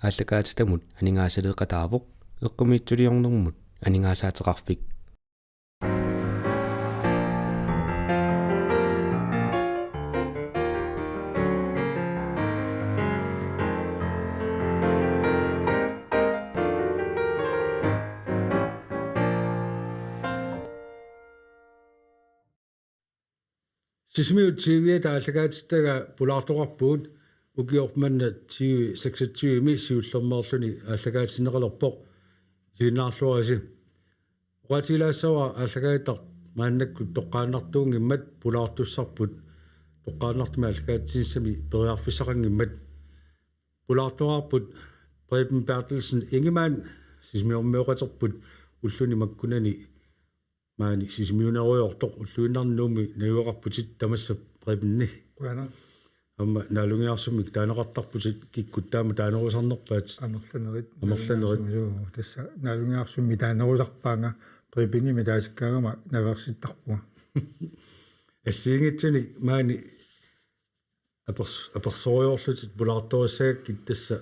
ааллакаатитамут анингаасалеэқатаавоқ эққумиитсулиорнэрмут анингаасаатеқарфик Sismiut TV taallagaatittaga pulaartoqarpuut ukiormanna TV 26 missiullermerluni aallagaatineqalerpoq siinaarluarisi uqatilaassava aallagaitaq maannakku toqqaannartuungimmat pulaartussarput toqqaannartumi aallagaatissami periarfissaqangimmat pulaartoqarput Preben Bertelsen Ingemann sismiormeoqaterput ulluni makkunani maani sismiuneruyortoq ulluinarnuumi najuaqarputit tamassa Prebenni Kuana amma naalungiarsumik taaneqartarputit kikkuttaama taanerusarnerpaat amorlanerit tassa naalungiarsummi taanerusarpaanga Prebeni midaasikkaagama naversittarpua ассиингитсани маани аперсориорлутит пулаарториссагаккит тасса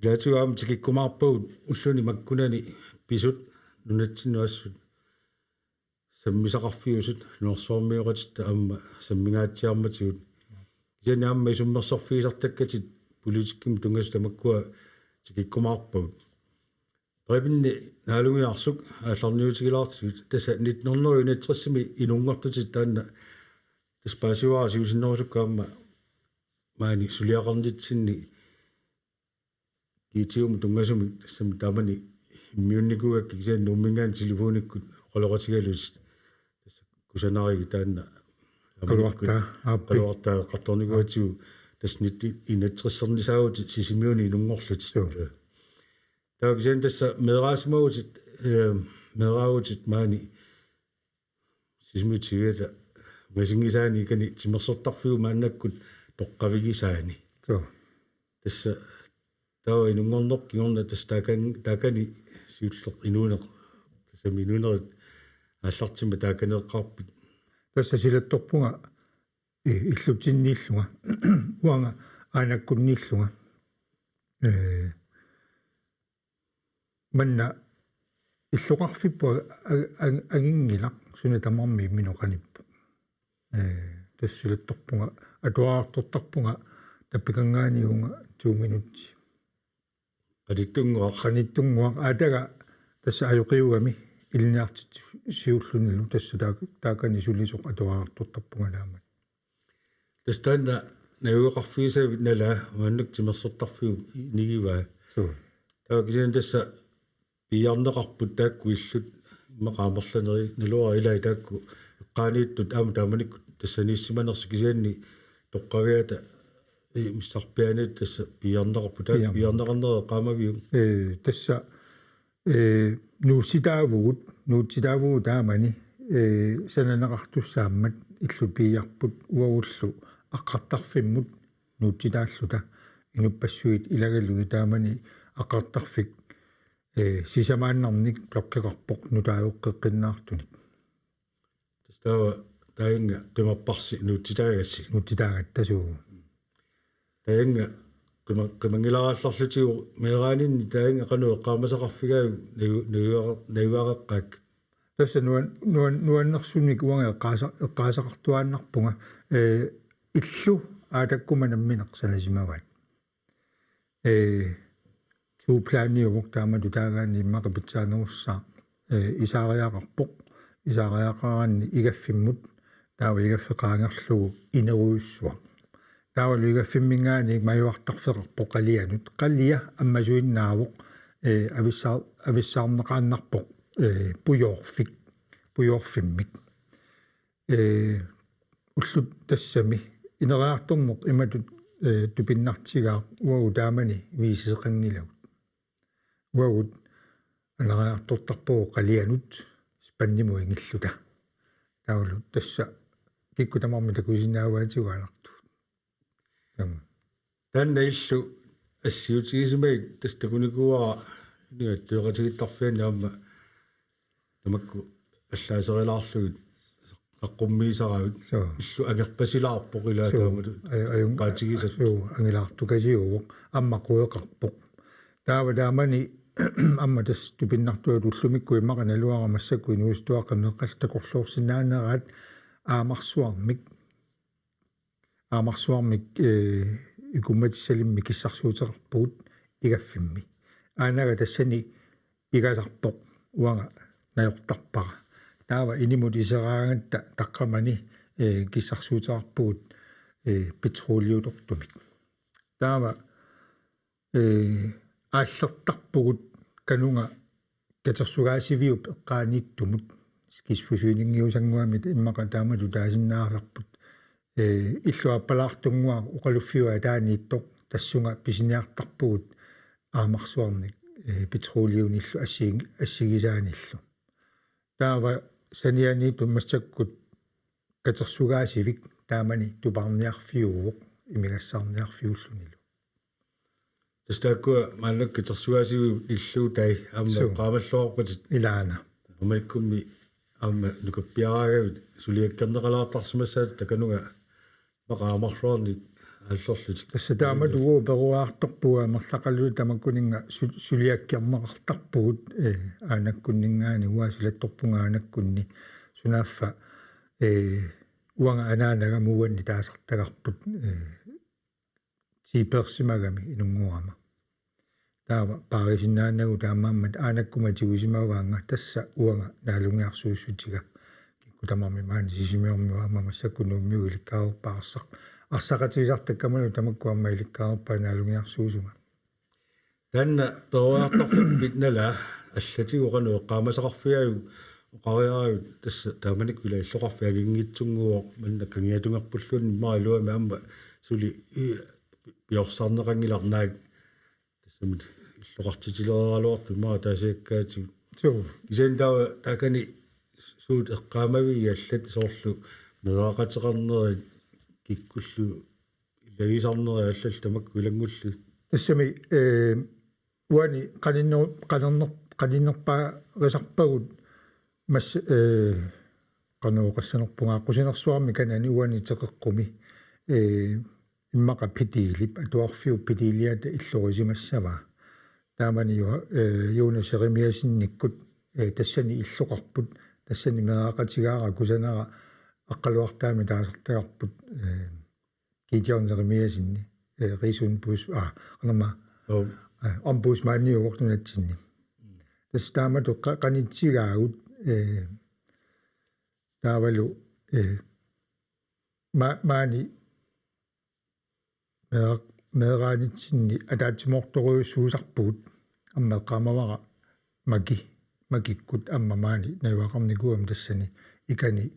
илаатугаама тикиккумаарпагут уллуни маккунани писут нунатсиннуассут саммисақарфиусут нуорсуармиоқатитта аама саммигаатсиарматигут кисаниаама исуммерсорфигисартаккатит политикким тунгас тамаккуа тикиккумаарпагут Preben naalungiarsuk аалларниутигилаартигут тасса 1901 инунгортутит таанна таспаасиуарасиусиннерусуккаама маани сулиақарнитсинни китиум тунгасуми тассами таамани иммиунникугакки кисаан нуммингаан телефониккут qoloqatigalus tassa kusanarigi taanna qaluartaa qartorniguatigu tasnitti inatrissernisaagut sisimiuni ilungorlut taakisen tassa meeraasimagutit meeraagutit maani sisimiutigiata masingisaani kani timersortarfigu maannakkut toqqavigisaani tassa tawa inungornerkingorna tassa taakani siulleq inuuneq tassa minuunerit ааллартима тааканеэккарпит тасса силатторпунга иллутиннииллунга уанга аанаккуннииллунга манна иллоқарфиппуа агингилақ суна тамарми миноқаниппу тассилатторпунга атуаартортарпунга таппикангааниунга 2 минутти қаниттунгуа аатага тасса аюқиугами илниартит сиуллунилу тасса таакани сулисоқ атуаартортарпунгалаамат тастанна наюеқарфигисавит нала мааннак тимерсортарфигу нигиваа таакисин тасса пиарнеқарпут таакку иллут мақаамерланери налуара илаа таакку эққаанииттут аама тааманикку тассанииссиманерсу кисианни тоққавиата миссарпианит тасса пиарнеқарпут таак пиарнеқарнери эққаамавиу тасса нуутситаавугут таамани сананеқартуссааммат иллупиарпут уагуллу аққартарфиммут нуутситааллута инуппассуит илагалуги таамани аққартарфик сисамааннарник блоккеқарпоқ нутааюққеққиннаартуник тастава таинга қимаппарси нуутситаагат тасуу таинга qimangilaraallorlutigu meeraaninni tainga qanu eqqaamasaqarfigaagu nayuaqeqqaak тасса нуаннерсуник уанга эққаасақартуааннарпунга иллу аатаккуманамминеқ санасимаваат туuплааниугоқ таамату таагаани иммақапитсаанерусsaa исаариақарпоқ исаариақараанни игаффиммут таава игаффеқаангерлугу инеруйуссуақ таавалуигаффиммингаани маюартарфеқарпоқ қалианут қаллия аммасуиннаавоқ ависсаарнеқааннарпоқ пуйорфиммик уллут тассами инериарторнеқ иматут тупиннартигаа уагу таамани висисеқангилагут уагут анериартортарпоо қалианут спанниму ингиллута таулу тасса киккутамарми такусинааваатигуаларту танна иллу ассиутигисимай тастакуникуара ниаттуэқатигиттарфиани аама тамакку аллаасерилаарлугит аққуммиисаравит иллу агерпасилаарпоқ илаа таамату аюн qaатигисат ангилаартукасиуоқ аммақуеқарпоқ таава таамани амма тас тупиннартуа туллумиккуи мақаналуарамассаккуи нуустуаққамеққал такорлуорсинаанераат аамарсуармик икумматиссалимми киссарсуутеқарпугут игаффимми аанага тассани игасарпоқ уага наёртарпара таава инимут исераагатта таққамани киссарсуутеқарпугут петролиутортумик таава ааллертарпугут канунга катерсугаасивиуп эққаанииттумут скисфусуинингиусангуамит иммақа таамату таасиннаарларпут иллуаппалаартунгуа оқалуффиуа таанииттоқ тассунга писиниартарпугут аамарсуарник петролиуниллу ассигисааниллу таава санианииту массаккут катерсугаасивик таамани тупарниарфиувоқ имигассаарниарфиуллунилу тастааккуа мааллак катерсугаасиву иллуу тай аама qaamallorput илаана умайккумми аама нукаппиараагавит сулиаккернеқалаартарсимассаат такануга мақаамарлуарни аллорлут тасса тааматугуу перуаарторпуа мерлақаллу тамаккунинга сулиаккернеқартарпугут аанаккуннингаани уасилатторпунга аанаккунни сунааффа уанга анаанага мууанни таасартагарпут типерсимагами инунгуарама таава парисиннаанагу таамааммат аанаккуматигусимаваанга тасса уанга наалунгиарсууссутига киккутамарми маани сисимиормиуама массаккунууммиу иликкаарпаарсақ арсақатигисартаккаману тамаккуамма иликкаарпаа наалунгиарсуусуга танна перуаартарфиппит нала аллатигуқану эққаамасақарфиагу оқариарагу тасса тааманик вила иллоқарфиагингитсунгуо манна кангиатунгерпуллуни маалуама амма сули пиорсаарнеқангиларнааг тассамут иллоқартитилералуарту маа таасиаккаатигу суу исентаа такани суут эққаамавиги аллат соорлу мераақатеқарнери киккуллу илагисарнери аллал тамак вилангуллу тассами уани qanиннерпаа рисарпагут масс qanooqaссанерпунгааққусинерсуарми канани уани теқеққуми иммақа питиилип атуарфиу питиилиата иллорисимассава таамани юуна серимиасинниккут тассани иллоқарпут тассани мераақатигаара кусанера аққалуартаами таасартагарпут китиорнеримиасинни рисун бус анама ombudsmanniuortunatsinni тассаамату qanitsигаагут таавалу маани мераанитсинни атаатсиморторуйуссуусарпугут аммеққамавара макиккут аммамаани наюақарникуам тассани икани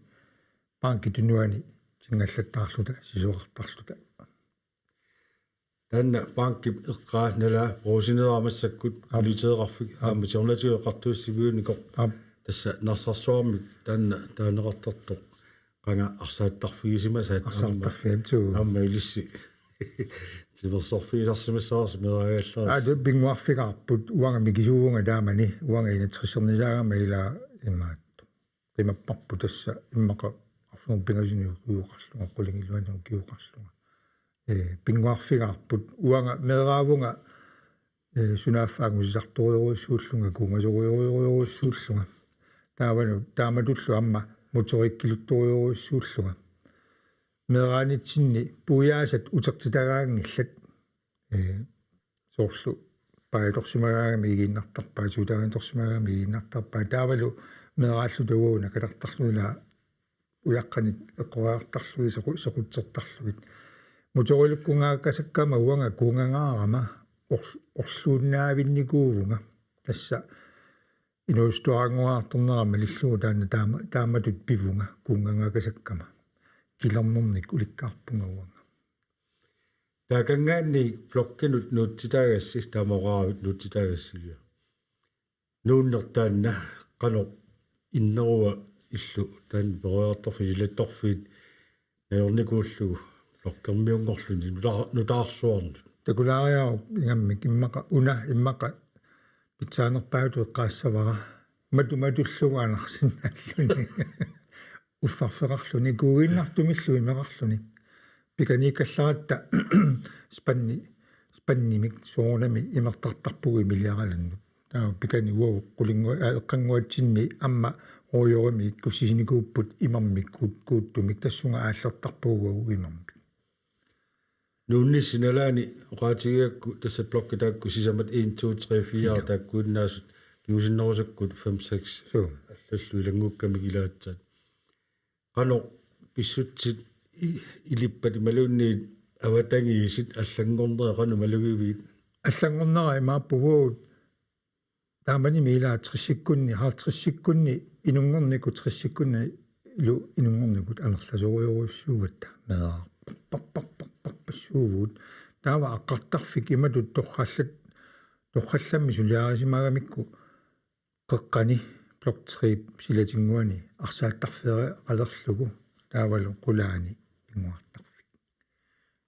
паанкитунуани тингаллаттаарлута сисуартарлута танна паанкип эққаанала проосинераамассаккут алитееқарфик ааматиорнатиуеқартууссивиуникор тасса нарсарсуарми танна таанеқартартоқ qanga arsaattarfigisimасаат арсартарфиатсуу аама илисси тиберсорфигисарсимассаарс мерагааллаа ду бингуарфигаарпут уанга микисуунга таамани уанга инатсерсернисаагама ила имаат примаппарпу тасса иммақа арфнер пингасиниу киуқарлунга қулингилуанну киуқарлунга бингуарфигаарпут уанга мераавунга сунаффаангусисарториоруссууллунга кунгасориоруссууллунга таавану тааматуллу амма моториккилутториоруссууллунга мераанитсинни пуяасат утертитагаангиллат соорлу паиторсимагаагами игиннартарпаа сутаганторсимагаагами игиннартарпаа таавалу мерааллу тавууна калартарлуила уяққаник эққораартарлуи соқутсертарлугит моторилуккунгааккасаккама уанга кунгангаарама орлууннаавинникуувунга тасса инуустуарангуаарторнерама лиллугу тааматут пивунга кунгангаакасаккама килэрнерник уликкаарпунгауанга таакангаанни блоккинут нуутситаагасси таамоqaravit нуутситаагассилиа нууннертаанна qano иннеруа иллу таан перуарторфи илатторфиит наёрникууллугу блоккермиунгорлуни нутаарсуарнут такулаариаа ингаммик иммаqa уна иммаqa питсаанерпаату эққаассавара матуматуллугаанарсинааллуни уффарфеқарлуни куугиннартумиллу имеқарлуни пиканикалларатта паннимик суунами имертартарпуги милиараланнут таа пикани уо qulingua эққангуатсинни амма оёрами кусисиникууппут имармик кууттумик тассунга ааллертарпуугуу имармик нуунни синалаани оqaатигиакку тасса блоккитаакку сисамат 1 2 3 4 тааккууннаасут киусиннерусаккут 5 6 аллаллу илангууккамик илаатсаат qano писсутсит илиппати малуунни аватангиисит аллангорнеа qanu малугивиит аллангорнера имааппугуут таамани милаа триссиккунни хаартриссиккунни инунгорнику триссиккунни илу инунгорникут анерласориоруссуугатта меа паппаппаппассуувут таава аққартарфик иматут торхалламми сулиарисимагамикку қеққани блок 3 силатингуани арсааттарфери қалерлугу таавалу қулаани ингуартарфик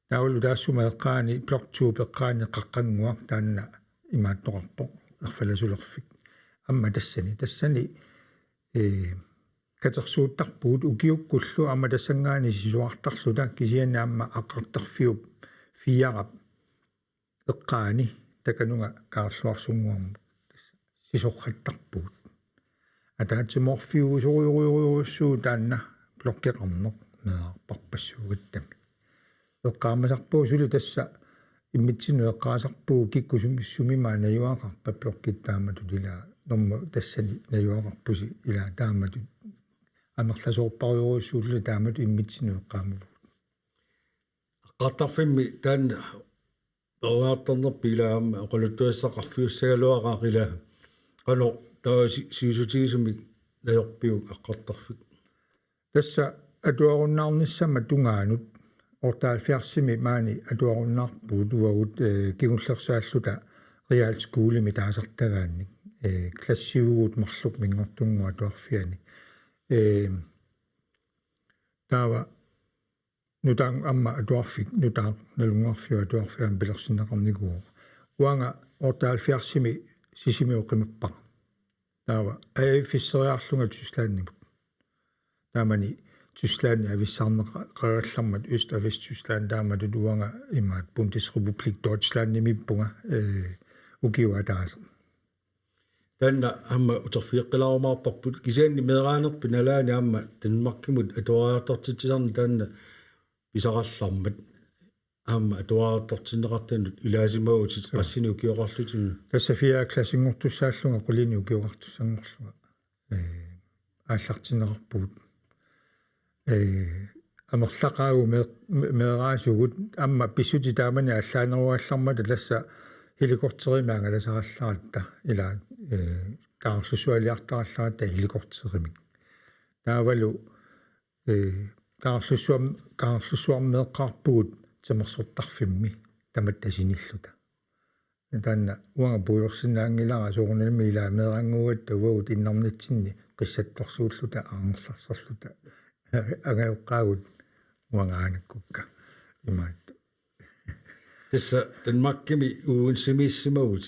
таавалу таассумаеққаани блок 2 пеққаани қаққангуақ таанна имааттоқарпо арфаласулерфик амма тассани катерсууттарпуут укиуккуллу амма тассангаани сисуартарлута кисианна амма аққартарфиуп фиарап эққаани таканунга каарлуарсунгуарму сисоққаттарпуут атаатсиморфиугу соруйоруйоруссуу таанна блоккеқарнеқ наарпарпассуугаттами эққаамасарпуу сули тасса иммитсину эққаасарпуу киккусумиссумимаа наюақарпа блоккиттаамату тила норма тассани наюақарпуси ила таамату амерласоорпариоруссуулли таамату иммитсину эққаамаву аққартарфимми таанна оаатторнерпи илаама оқалуттуассақарфиуссагалуақаақила qano таа сиусутигисуми наёрпиук аққартарфик тасса атуаруннаарниссама тунгаанут ортаалфиарсими маани атуаруннаарпу туагут кигуллерсааллута реал скуулими таасартагаанник классиугут марлук мингортунгуа туарфиани таава нутаан амма атуарфик нутаан налунгаарфиа туарфиан пилерсиннеқарникуу уанга ортаалфиарсими сисимиоқимаппа таава фиссериарлунга Tysklandнимут таамани Tyskland ависсаарнеқараллармат Øst- og Vest-Tyskland таамату туанга имаат Bundesrepublik Deutschland нимиппунга укиуа тааса танна амма утерфиэққилаарумаарпарпут кисианни меэраанерпи налаани амма танмаркимут атуариартортитсисарни таанна писараллармат амма атуариартортиннеқартанут илаасимагутит qassini укиоқарлутину тасса фиа классингортуссааллунга qulini укиоқартуссангорлуга ааллартинеқарпуут амерлақаагу меэраасугут амма писсути таамани аллаанеруаллармата тасса хеликортеримаанга ласаралларатта ила каарлуссуалиартаралларатта хеликортеримик таавалу каарлуссуармеэққарпугут тамерсортарфимми таматтасиниллута таанна уанга пуйорсинаангилара соорнами ила меэрангугат тавагут иннарнитсинни қиссатторсууллута аарнерларсарлута агаоққаагут уангаанаккукка имаат тасса танмаккими уунсимииссимагут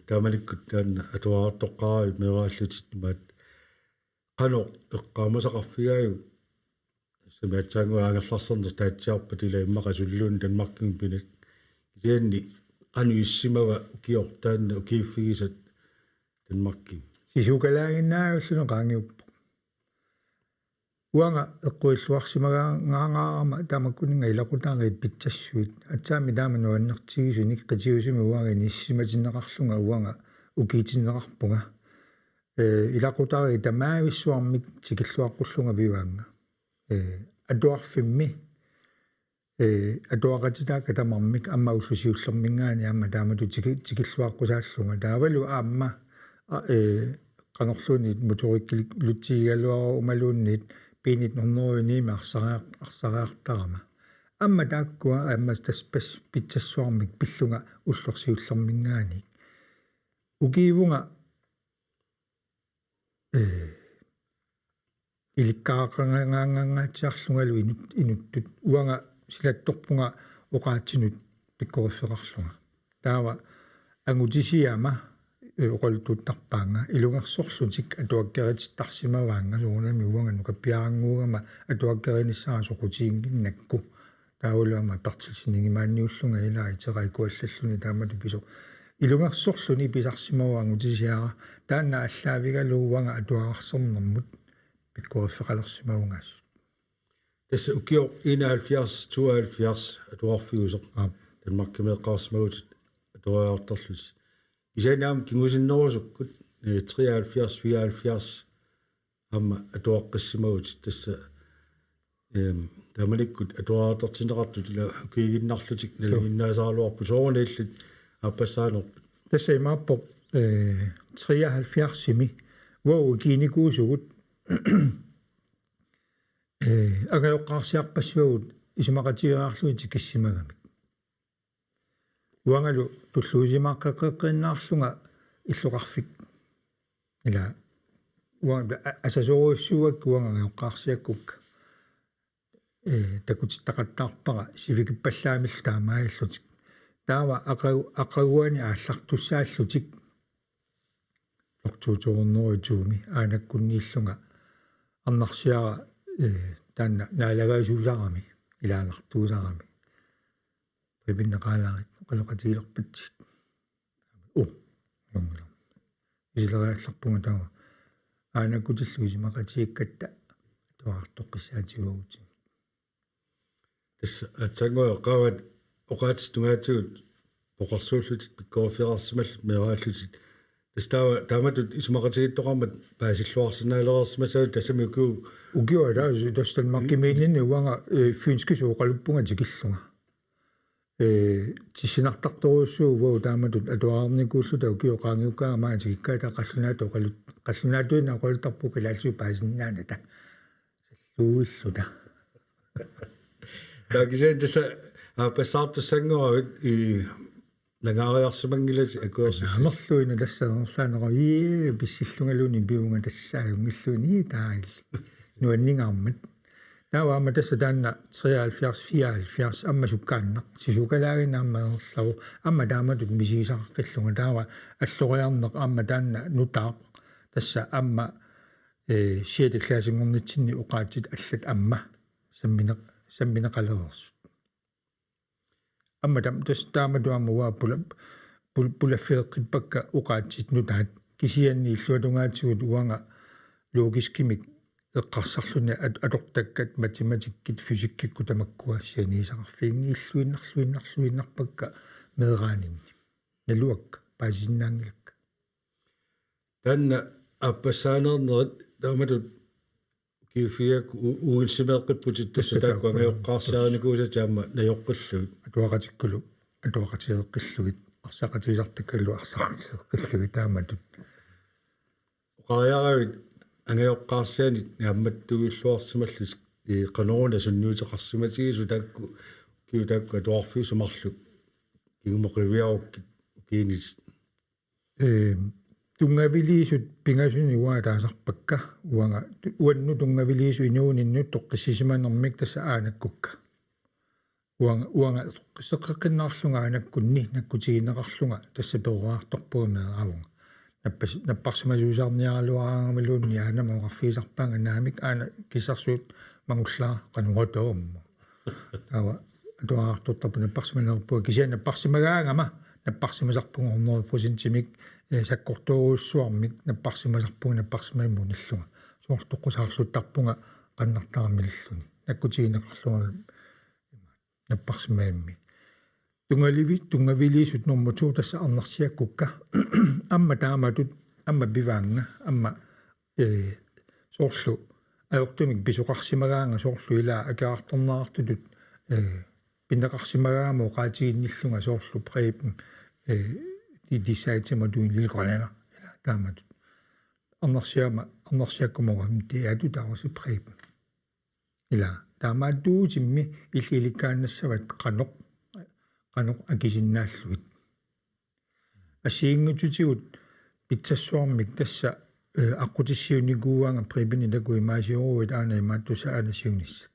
таамаликкут таанна атуаартоққараа меэрааллутит имаат qano эққаамасақарфигааю самаатсаангуаагерларсернер таатсиарпа тила иммақасуллуун танмаркин пинат кисианни qanu issимава укиортаанна укииффигисат танмаркин сисукалаагиннаагуллуну qaangiuppo уанга эққуиллуарсимагаагаарама таамаккунинга илақутаариит питсассуит атсаами таамануаннертигисуник қитигусуми уанга ниссиматиннеқарлунга уанга укиитиннеқарпунга илақутаари тамаависсуармик тикиллуаққуллунга пиваанга атуарфимми атуақатитаакка тамармик амма уллусиуллермингаани амма таамату тикиллуаққусааллунга таавалу аама qanorluunit motorikkilik luttigigaluaro umaluunnit piinit norneruiniima arsareartarama amma taakkua amma taspas pitsassuarmik pillunga ullorsiullermingaani ukiivunga ilikkaaqangaangaangaatiarlungalu inuttut uanga silattorpunga oqaatsinut pikkorifferarlunga taava angutisiama oqaltuuttarpaanga ilungersorlutik atuakkeritittarsimavaanga suunami uanga nukappiaranguugama atuakkerinissaasoqutiinginnakku таулаама партисинигимаанниуллунга илаа итераикуаллаллуни таамату писо илунгерсорлуни писарсимауангу тисиара таанна аллаавигалууанга атуарарсернэрмут пиккориффеқалерсимаунгаас тасса укио 71 72 атуарфигусеқ Danmarkimеққарсмагут атуариарторлус исанаам кингусиннерусуккут 73 74 амма атуаққиссимагут тасса тамаликкут атуариартортинеқартут ила укигиннарлутик налиннаасаалуарпу соорнеиллут аппассаанерпу тасса имааппо 73-ми воо киникуусугут агаёққарсиарпассуагут исумақатигаарлуи тикиссимагамик уангалу туллуусимааққаққиннаарлунга иллоқарфик ила уанга асасоруссуак уангагаёққарсиаккук такутиттақаттаарпара сивикиппаллаамил таамаиллутик таава ақагуани ааллартуссааллутик лортууторнерутууми аанаккуннииллунга арнарсиара таанна наалагаасуусарами илаанартуусарами прибиннеқаалаарит оқалоқатигилерпатсит юмгала исилераалларпунга таава аанаккутиллуисимақатииккатта туаартоққиссаатигуути тасса атсангоя қават оқаатстунгаатигут поқарсууллутит пиккорфиарсималлут мерааллутит тастава тааматут исумақатигиттоқармат паасиллуарсинаалерерсимасаа тассамиукуу укиуала тастан маккимиинни уанга фински сооқалуппунга тикиллунга тиссинартарторуссуу воо тааматут атуаарникууллута укиоқаангиуккаа маатигиккаата қаллунаату қаллунаатуина оқолтарпу пилаалсуу паасиннааната саллуиллута тагисен тасса аппассаартуссангоравит и нагаариарсимангилас акуерси амерлуина тассаанерлаанера писсиллунгалуни биунга тассаагунгиллуни тааил нуаннингаармат тааваама тасса таанна 73 74 амма суккааннақ сисукалаагинааммаерлаву амма тааматут мисигисаққиллунга таава аллориарнеқ амма таанна нутаақ тасса амма 6 классингорнитсинни уқаатит аллат амма самминеқалерерсут амма там тас тааматуамуа пулаффеэққиппакка уқаатит нутаат кисианни иллуатунгаатигут уанга логискимик эққарсарлуни алортаккат математиккит физиккикку тамаккуассианисақарфиингиллуиннарлуиннарлуиннарпакка меэраанинни налуакка паасиннаангилакка танна аппассаанернерит тааматут кифиак уинсимеэққиппутит тасса тааккуангиоққарсиариникууса таама наёққиллугит атуақатиеққиллугит арсақатисартаккаллу арсақатиеққиллугит тааматут оқариаравит ангиоққарсианит наамматтугиллуарсималлус қанеруна сунниутеқарсиматигису таакку киутаакку атуарфиусумарлу кигумоқивиарукки киинис тунгавилиисут пингасуни уаатаасарпакка уанга уанну тунгавилиису инууниннут тоққиссисиманермик тасса аанаккукка уанга тоққиссеққиннаарлунга аанаккунни наккутигинеқарлунга тасса перуаарторпуумеэравунга наппарсимасуусаарниаралуараангамалуунни аанамоқарфиисарпаанга наамик аана кисарсуут мангуллаа қануратоомма тава атуаартортарпу наппарсиманерпуа кисиа наппарсимагаангама наппарсимасарпунгорнери процентимик саккорторуussуармик наппарсимасарпунга наппарсимаимму наллунга суартоққусаарлуттарпунга қаннартаарамилиллуни наккутигинеқарлунга наппарсимаимми тунгавилиисут нормутуу тасса арнарсиаккукка амма тааматут амма биваанга амма соорлу аёртуник писоқарсимагаанга соорлу илаа акаарторнеартутут пиннеқарсимагаамо qaatiginnillunga соорлу преипм дисайтима дуинлилгранана ила тааматут арнарсиаккумога тиату таарси преипм ила таамааттуутимми иллиликкааннассават qanoq акисиннааллугит асиингутутигут питсассуармик тасса аққутиссиуникууанга прибини такуи маасиоруит аана имааттуса аанасиунисса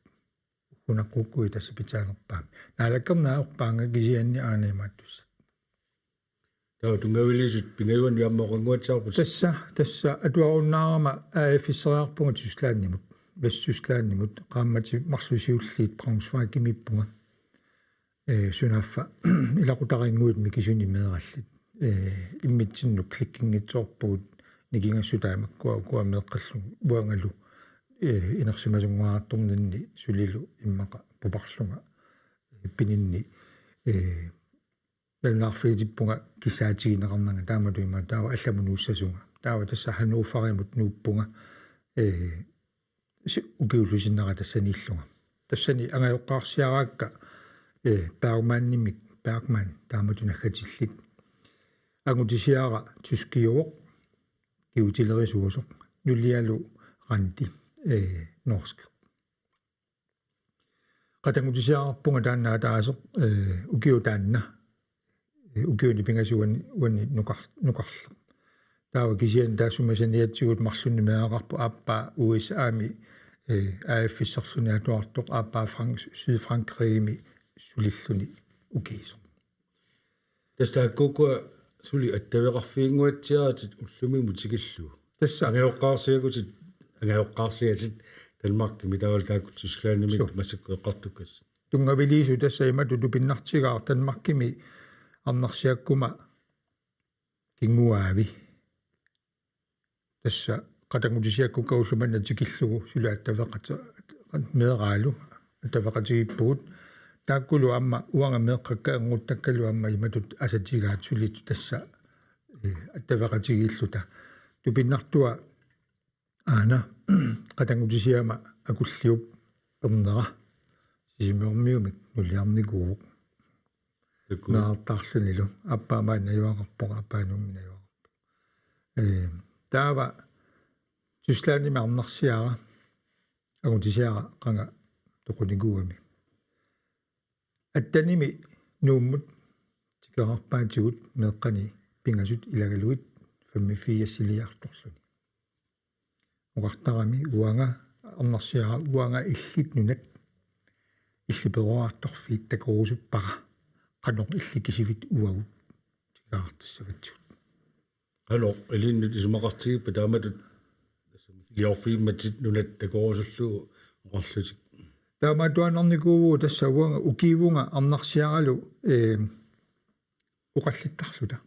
кунаққуккуи тасса питаанерпаами наалаккернаақпаанга кисианни аана имааттуса таа тунгавилисут пингаюан яммоқангуатсаарпут тасса атуаруннаарама аафиссериарпунга тюслааннимут вестюслааннимут qaamмати марлусиуллиит Braunschweig-имиппунга sunaffa ilaqutaringuut mikisuni meerallit immitsinnu klikkinngitsoorpugut nikingassutaimakkua kuameeqqallu uangalu inersimasunguaartorninni sulilu immaqa puparlunga pininni nalnaarfiitippunga kisaatigineqarnanga taamatuima taawa allamunuussasunga taawa tassa hanuuffarimut nuuppunga ukiullusinnera tassaniillunga tassani angajoqqaarsiaraakka Bergman-nimik Bergman taamatунаггаtillit агутисиара тускиуоқ киутилерисуусоқ нулиалу ранти норск qatangutisiaarpunga taannaa taasоq ukiutaanna ukiuni pingasuani uani nuqarlu taawa kisian taassumasaniatsiguut marlunni meaqarpu aappaa USA-mi AF-issarluni atuartoq aappaa Sydfrankriimi sulilluni ukiiso tästä koko suli attaveqarfiinguatsiaatit ullumi mutikillu tassa angajoqqaarsiatit Danmark mitawal taakut Tysklandimik massakkueqqartukas tungaviliisu tassa imatutu pinnartigaar Danmarkimi arnarsiakkuma kinguaavi tassa qatangutisiakku kaullumana tikillugu sula attaveqata meeraalu attaveqatigippugut taakkulu amma uanga meeqqakka anguttakkalu amma imatut asatigaat sulitu tassa attaveqatigilluta tupinnartua aana qatangutisiama akulliup ernera sisimeormiumik nuliarnikuuq naartarlunilu appaamaat najuaqarpoq appaanuumnajuaqarpoq taava Tysklandimi arnarsiara agutisiara qanga toqunikuami attanimi nuummut tikerarpaatigut meeqqani pingasut ilagaluit 45 siliartorluni uqartarami uanga arnarsiara uanga illit nunat illiperuartorfiit takorusuppara qanoq illikisivit uagut tikerartassavatsut qano elinnut isumaqartigippa taamatut liorfiimmatit nunat takorusullu oqarlutik taamatuanarnikuugu tassa uanga ukiivunga arnarsiaralu uqallittarluta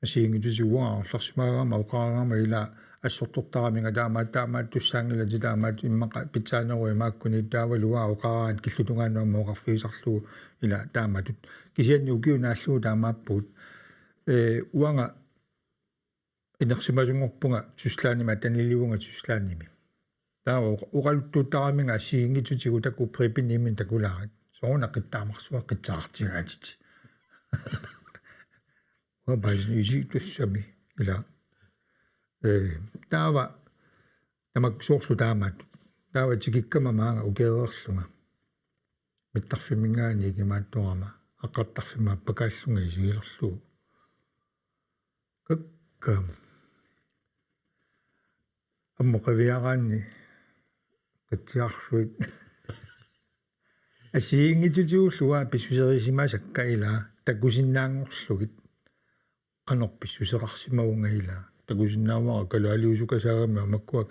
asiingitusuuga arlarsimaagaama uqaaraama ila assortortaraminga taamaat tussaangilati taamaat immaqa pitsaanerui maakkuni taavaluga uqaaraat killutungaannuamma uqarfiisarlugu ila taamatut kisianni ukiunaallugu taamaappuut uanga inersimasungorpunga Tysklandimi ataniliunga Tysklandimi taawa uqaluttuuttaraminga asiingitutigu takku prepinimin takulaarit soona qittaamarsuga qitsaartigaatiti wabasni tussami ila taawa tamaksuorlu taamat taawa tikikkama maanga ukeererlunga mittarfimingaani ikimaattorama aqartarfimaa pakaallunga isigilerlugu kakkam ammoqaviaraanni qatiarluit asiingitutiulluga pissuserisimasakka ila takusinnaangorlugit qanoq pissuserarsimaunga ila takusinnaawara kalaaliusukasaagamma makkua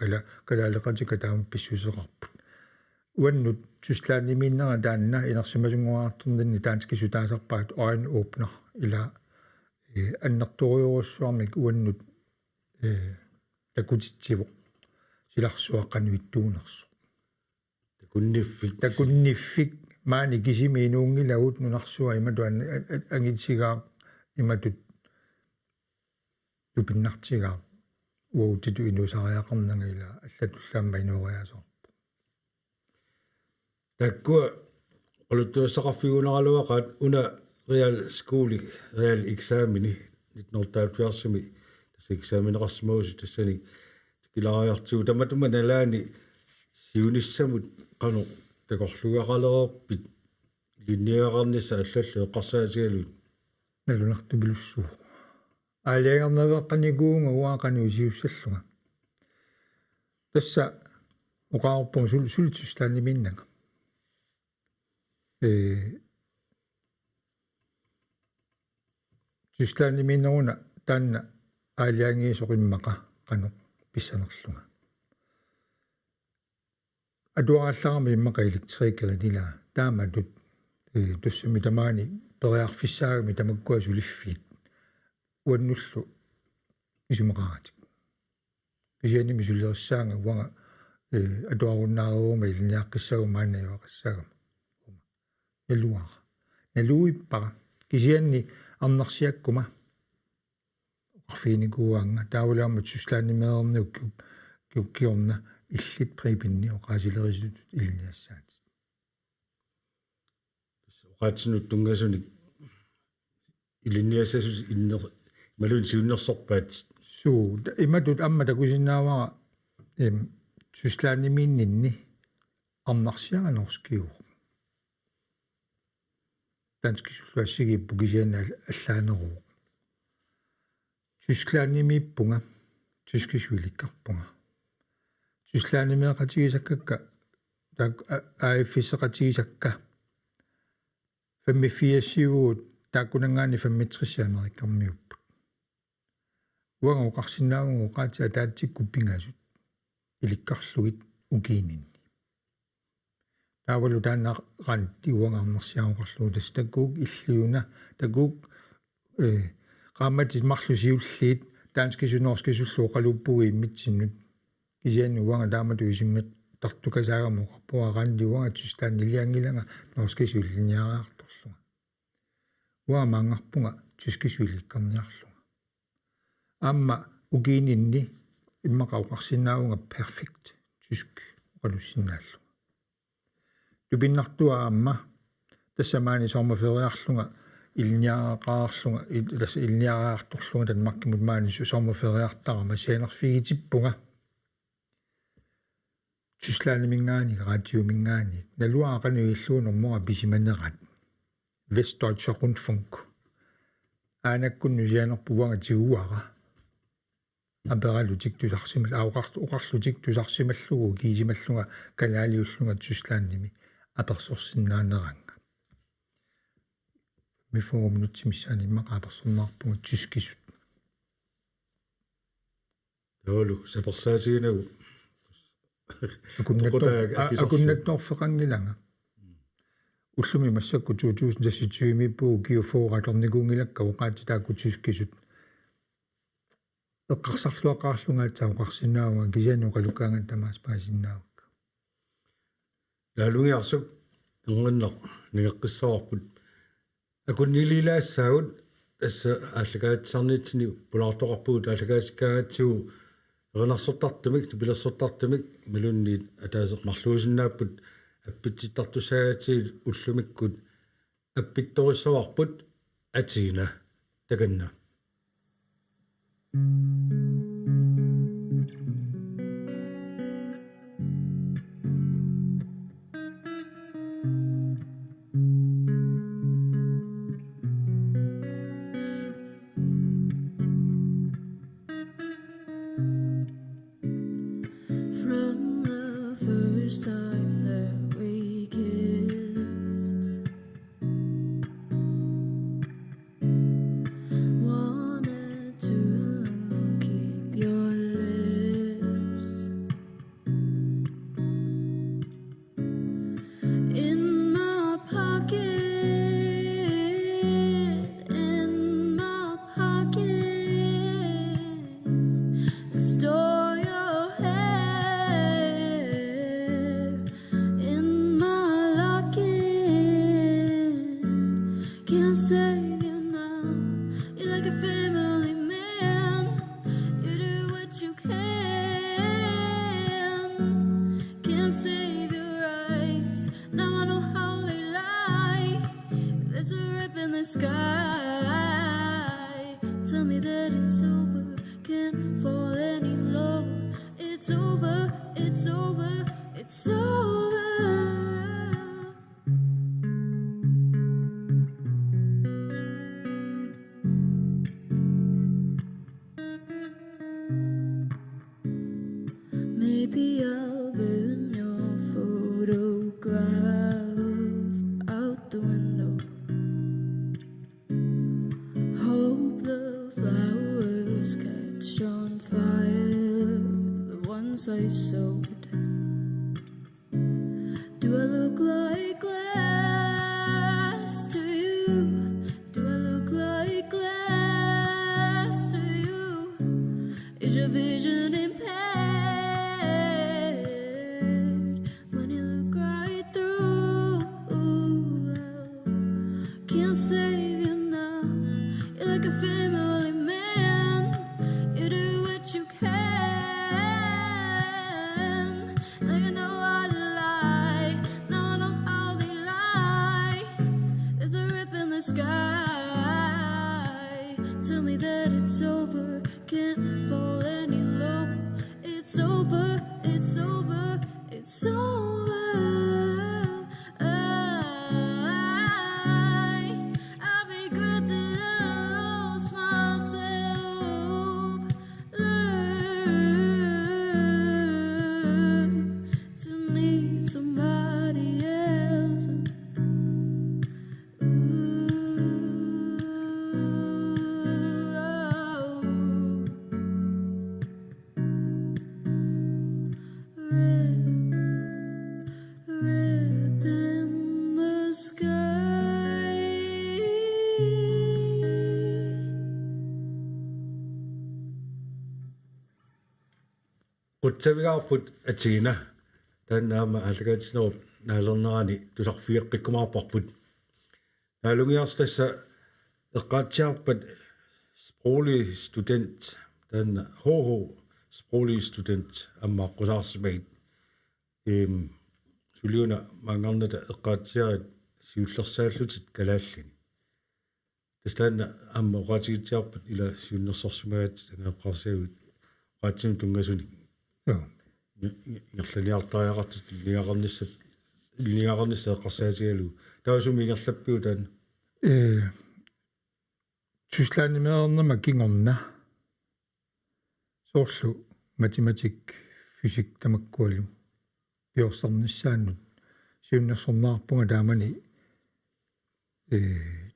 kalaaleqatika taama pissuserarput uannut Tysklandimiinnera taanna inersimasunguartorninni taanskisu taasarpaat øjen åbner ila annertoriorussuarmik uannut takutitsivuq silarsuaqqanuittuunersu takunniffik maani kisimiinuungilagut nunarsua imatuan angitigaa imatut tupinnartigaa uutitu inusariaqarnanga ila allatullaamma inuoriasorpu takkua qoluttuassaqarfiguuneraluaqaat una real skuli real eksamini 1970 tassa eksamineqarsimausu tassani kilariartugu tamatuma nalaani siunissamut qanu takorlugaaqaleerpit linniaqarnissa allallu eqqarsaatigalut nalunartubilussuu aaliagarnaveqqanikuunga uaaqani usiussallunga tassa uqaarpung sulitsuslaaniminnanga Tysklandimiinneruna taanna aaliangiisoqimmaqa qanoq pissanerlunga atuarallarami immaqa elektriikerit ila taamatut туссами тамаани периарфиссаагами тамаккуа сулиффиит уаннуллу исумақаратик кисианими сулерissаанга уанга атуаруннааруума илниаққиссагу мааннаёақиссагама налуиппара кисианни арнарсиаккума арфиникууанга таавалаама суслаанимеернук киорна иллит припинни оқаасилерисут илниассаат оқаатсинут тунгасуник илинниассасус иннер малун сиуннерсорпаат суу иматут амма такусиннаавара суслаанимииннинни арнарсиаганорскиу танскисуллуассигиппу кисиана аллаанеруу суслаанимииппунга тускисуиликкарпунга суслаанимеэқатигисаккакка так ааффисеқатигисакка 85-сивуут тааккунангаани 35-америккармиуппут уанга оқарсинаагунгу qaatsa таатсикку пингасут иликкарлугит укиининни таавалу тааннаққан тиуангарнерсиаоқарлугу тас таккуук иллиуна таккуук qaammatис марлусиуллиит таанскисунорскисуллуу қалуппуги иммитсиннут кисианни уанга таамату исиммет тартукасаагаму қарпуараанди уанга тустаан нилиангиланга норскисуллиниараарторлуга уанга маангарпунга тускисуиликкарниарлуга амма укиининни иммақауқарсинаавунга перфект туск оқалуссинааллуга тупиннартуа амма тассамаани сормафериарлунга илниараақаарлунга тасса илниараарторлунга танмаркимут маани сормафериартарама сианерфигитиппунга суслаанимингаани радиомингаани налуаақану иллуунэрмора писиманерат Westdeutscher Rundfunk аанаккунну сианерпуанга тигуара апералутик тусарсимал аоқарлутик тусарсималлугу киисималлунга канаалиуллунга суслаанними аперсорсиннаанеранга мифоомнутсимиссаани иммақааперсорнаарпунга тускисут таолу саперсаатигинагу акуннаттоорфеқангиланга уллуми массакку 2020-миппуу киуфоораторникуунгилакка оқаати таакку тускисут эққарсарлуаққаарлунгаатсаа оқарсинаауга кисиану қалукаангат тамаас паасиннаавакка лалунгиарсук энгэннер нигеққиссаварпут акуннилилаассаагут тасса ааллагаатсарниитсини пулаартоқарпугут ааллагаасиккаагатсигу эрнарсортартамик пилерсортартамик малунниит атаасеқ марлуусиннааппут аппитситтартусаагатсигит уллумиккут аппитториссаварпут атиина таканна Do I look like glass? sky. Tell me that it's over, can't fall any lower. It's over, it's over, it's over. I regret that I lost myself. Learn to need somebody else. Rip in the sky. Qutsavigaarput atiina taannaama alagaatinerup naalernerani tusarfiiqqikkumaarparput naalungiarstassa eqqaatsiarpat sproglig student taanna hoho sproglig student ammaaqqusaarsimagit suliuna maangarnata eqqaatsiarit siullersaallutit kalaallini tastaanna amma oqaatigitsiarpat ila siunnersorsumagat angaaqarsiavit oqaatsimi tungasuni Joo. Ngerlaniartariaqartut lineaqarnissa eqqarsaatigalu tausumi ngerlappiu taan Tysklandimeernerma kingorna soorlu matematik fysik tamakkualu piorsornissaannut siunnersornaarpunga taamani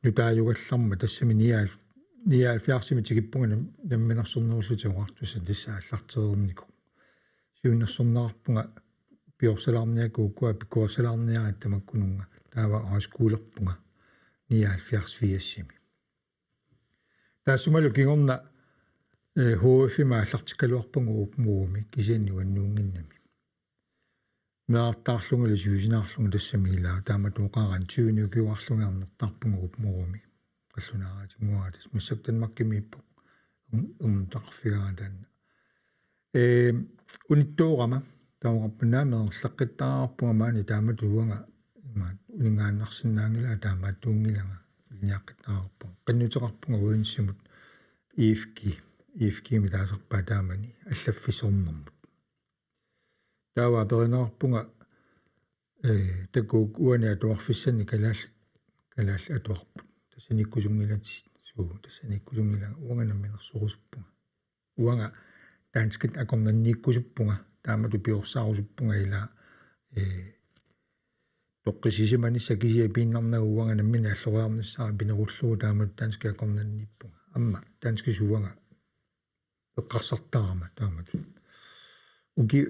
nutaajugallarma tassami 79 tikippunga namminersornerulluti tissaallarteerniku siunnersornaarpunga piorsalarniakuukua pikkuasalarniarat tamakkununga taava aaskuulerpunga 79 taassumalu kingorna HF maallartikaluarpunga uupmuumi kisianni wannuunginnami meartaarlunga lisuusinaarlunga tassamiilaa taamatuuqaaran tuuniukiuarlungaarnertarpunga uupmuumi qallunaaraatimuaa tas massaktanmakkimiippo taqarfigaa taanna unittuurama taamaqappanaameerlaqqittarаарpunga maani taamatuuanga uningaannarsinnaangila taamaatuungilanga lineaqqittarаарpunga qannuteqarpunga uinsimut ifki mitaasarpaa taamani allaffisornermut taava perinarpunga takuuk uani atuarfissani kalaalli atuarput tasanikkusungilati suu tasanikkusungila uanganamminersorusuppunga uanga danskit akornanniikkusuppunga taamatu piorsaarusuppunga ila toqqisisimani sakisia piinnarnagu uanganammin alloriarnissaa pinerullugu taamatu danski akornanniippunga amma danski suanga eqqarsartarama taamatu uki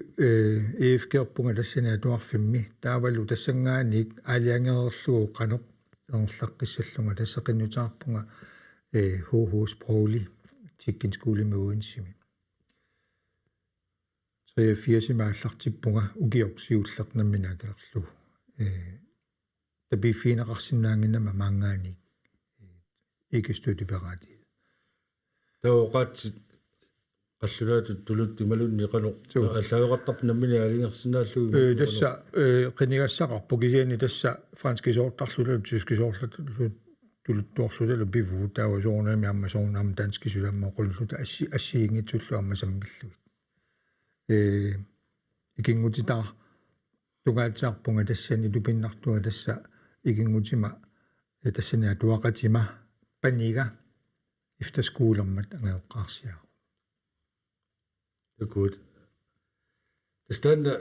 EFK-punga tassani atuarfimmi taavalu tassangaaniik aaliangererlugu qanoq erlaqqissallunga tassaqinutaarpunga HH sproglig Chicken School med uinsimi 83 maallartippunga ukiorsiullernaminakilerlu tabifiineqarsinnaanginnama maangaani ikistudiperaati taoqaatsit qallunaatut tulutti malunni qano allaaveqartarpinammini alingersinnaallugu tassa qinigassaqarpu kisiani tassa franskisoortarlulu tyskisoorlarlu tuluttuarlutalu bivu taava soornami ammasoornaam danskisulamma qulluta assiingitsullu ammasammilluit ikingutitaa tungaatiarpunga tassani tupinnartuga tassa ikingutima tassani atuaqatima paniga iftaskuulermat angeeqqaarsiaa good tastanna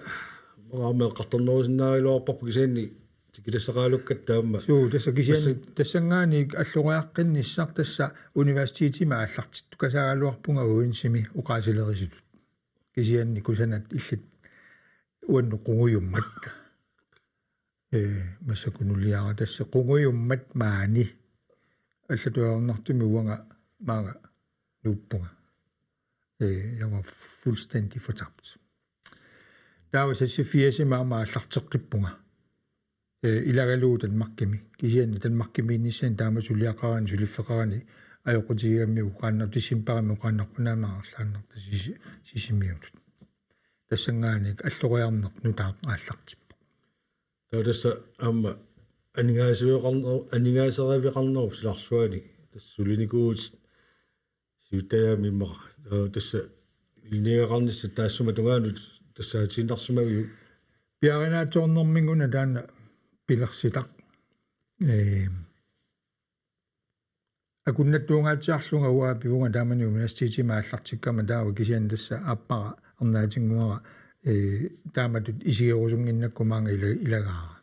maameeqqartornerusinnaariluarparpu kisianni tikitassaqaalukkat taamma suu tassa kisiani tassangaani alloriaqqinissar tassa universitetima allartit tukasaaluarpunga uinsimi uqaasilerisitut kisianni kusanat illit uannu qunguyummat massakunulliara tassa qunguyummat maani allatuarnartumi uanga maanga nuuppunga jeg var fuldstændig fortabt. Der var så 80 mamma allarteqqippunga ilagaluutan makkimi kisianni tan makkimiinni sen taama suliaqarani suliffeqarani ayoqutigiammi uqaannartisimparami uqaannarpunaamaarlaannarta sisimiutut тассангаани аллориарнеқ нутаақ ааллартиппо таудасса аама анингаасеривеқарнеру силарсуани тассулиникуут сиутаями имма тасса линеақарнисса таассума тунгаанут тассаатииннарсимавиу пиаринаатсоорнэрмингуна таана пилерситақ акуннаттуунгаатсиарлунга уаа пивунга таамани университети мааллартиккама таава кисиан тасса ааппара арнаатингуара тааматут исигерусунгиннаккумаанга илагаара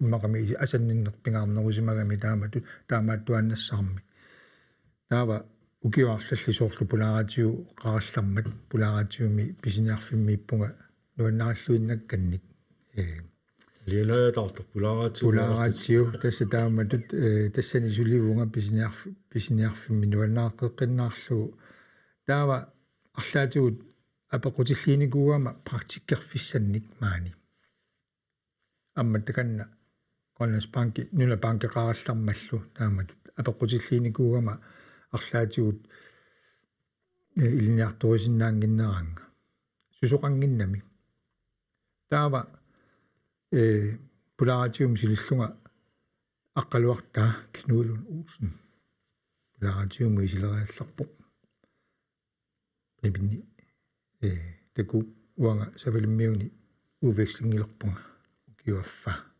иммақами асанниннерпингаарнерусимагами тааматут таамааттуаннассаарми таава укиуарлаллисоорлу пулааратиу қараллармат пулааратиуми писиниарфиммииппунга нуаннараллуиннакканник линаятартор пулааратиу тасса тааматут тассани суливунга писиниарфимми нуаннааққеққиннаарлугу таава арлаатигут апеқутиллиникуугама практиккерфиссанник маани амматтаканна Grønlands Bank нула банкеқараллармаллу тааматут апеқутиллиникуугама арлаатигут илниарторисиннаангиннераанга сусоқангиннами таава пулааратиум силиллунга аққалуартаа кинуулун уусн пулааратиум исилериалларпоқ эбни таку уанга савалиммиуни увекслингилерпунга укиуаффа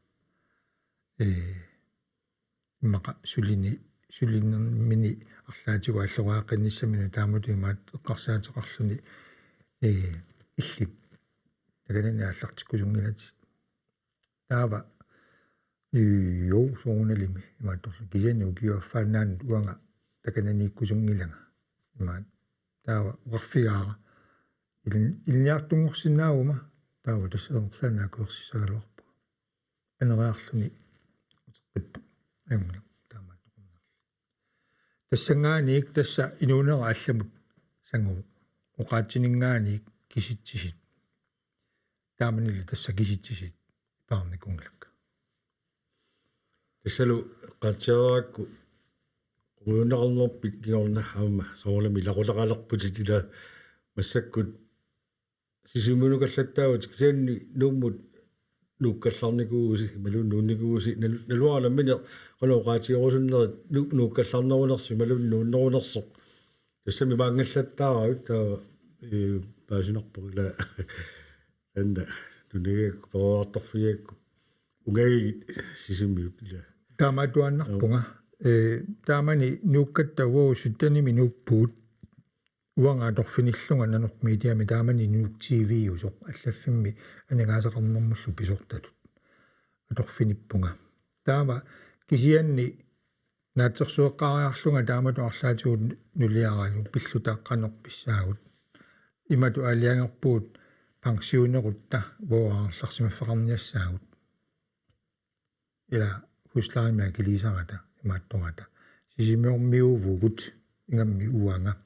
мақа сулиннермини арлаатигу аллорааққинниссамину таамутимаат эққарсаатеқарлуни иллит таганани аллартиккусунгилатит таава юу соонелими имаатторлу кисиани укиуаффаанаан уанга такананииккусунгилага имаат таава уарфигаара илниартунгорсинаагума таава тассаерлаанаа куерсисагалуарпу анериарлуни утеққиппу аюнгла таамааттоқуннаа тассангааниик тасса инуунера алламут сангу уқаатсининнгааниик киситсисит тааманили тасса киситсисит паарникунглакка тассалу qaatсераакку уунернерпит киорнахаама соолами лақулеқалерпутитила массаккут сисумунукаллаттаавут кисианни нууммут нуккалларникууси малун нуунникууси налуараммини qaloqaatiorusуннери нуккалларнерунерси малун нууннерунерсоқ тассами маангаллаттааравит таава паасинерпорила анда тунеек пооарторфиакку угай сисумиут ила таамаатуаннарпунга таамани нууккаттавуу суттаними нууппуут уангааторфиниллунга нанор медиами таамани нуук тв усоқ аллаффимми анагаасақарнэрмуллу писортатут аторфиниппунга таама кисианни наатсерсуэққариарлунга таамату арлаатигут нулиаралу пиллутааққанер писсаагут имату алиангерпуут пансионерутта воаарларсимаффеқарниассаагут ила хусларимаа килисарата имааттората сисимеормиувугут ингамми уанга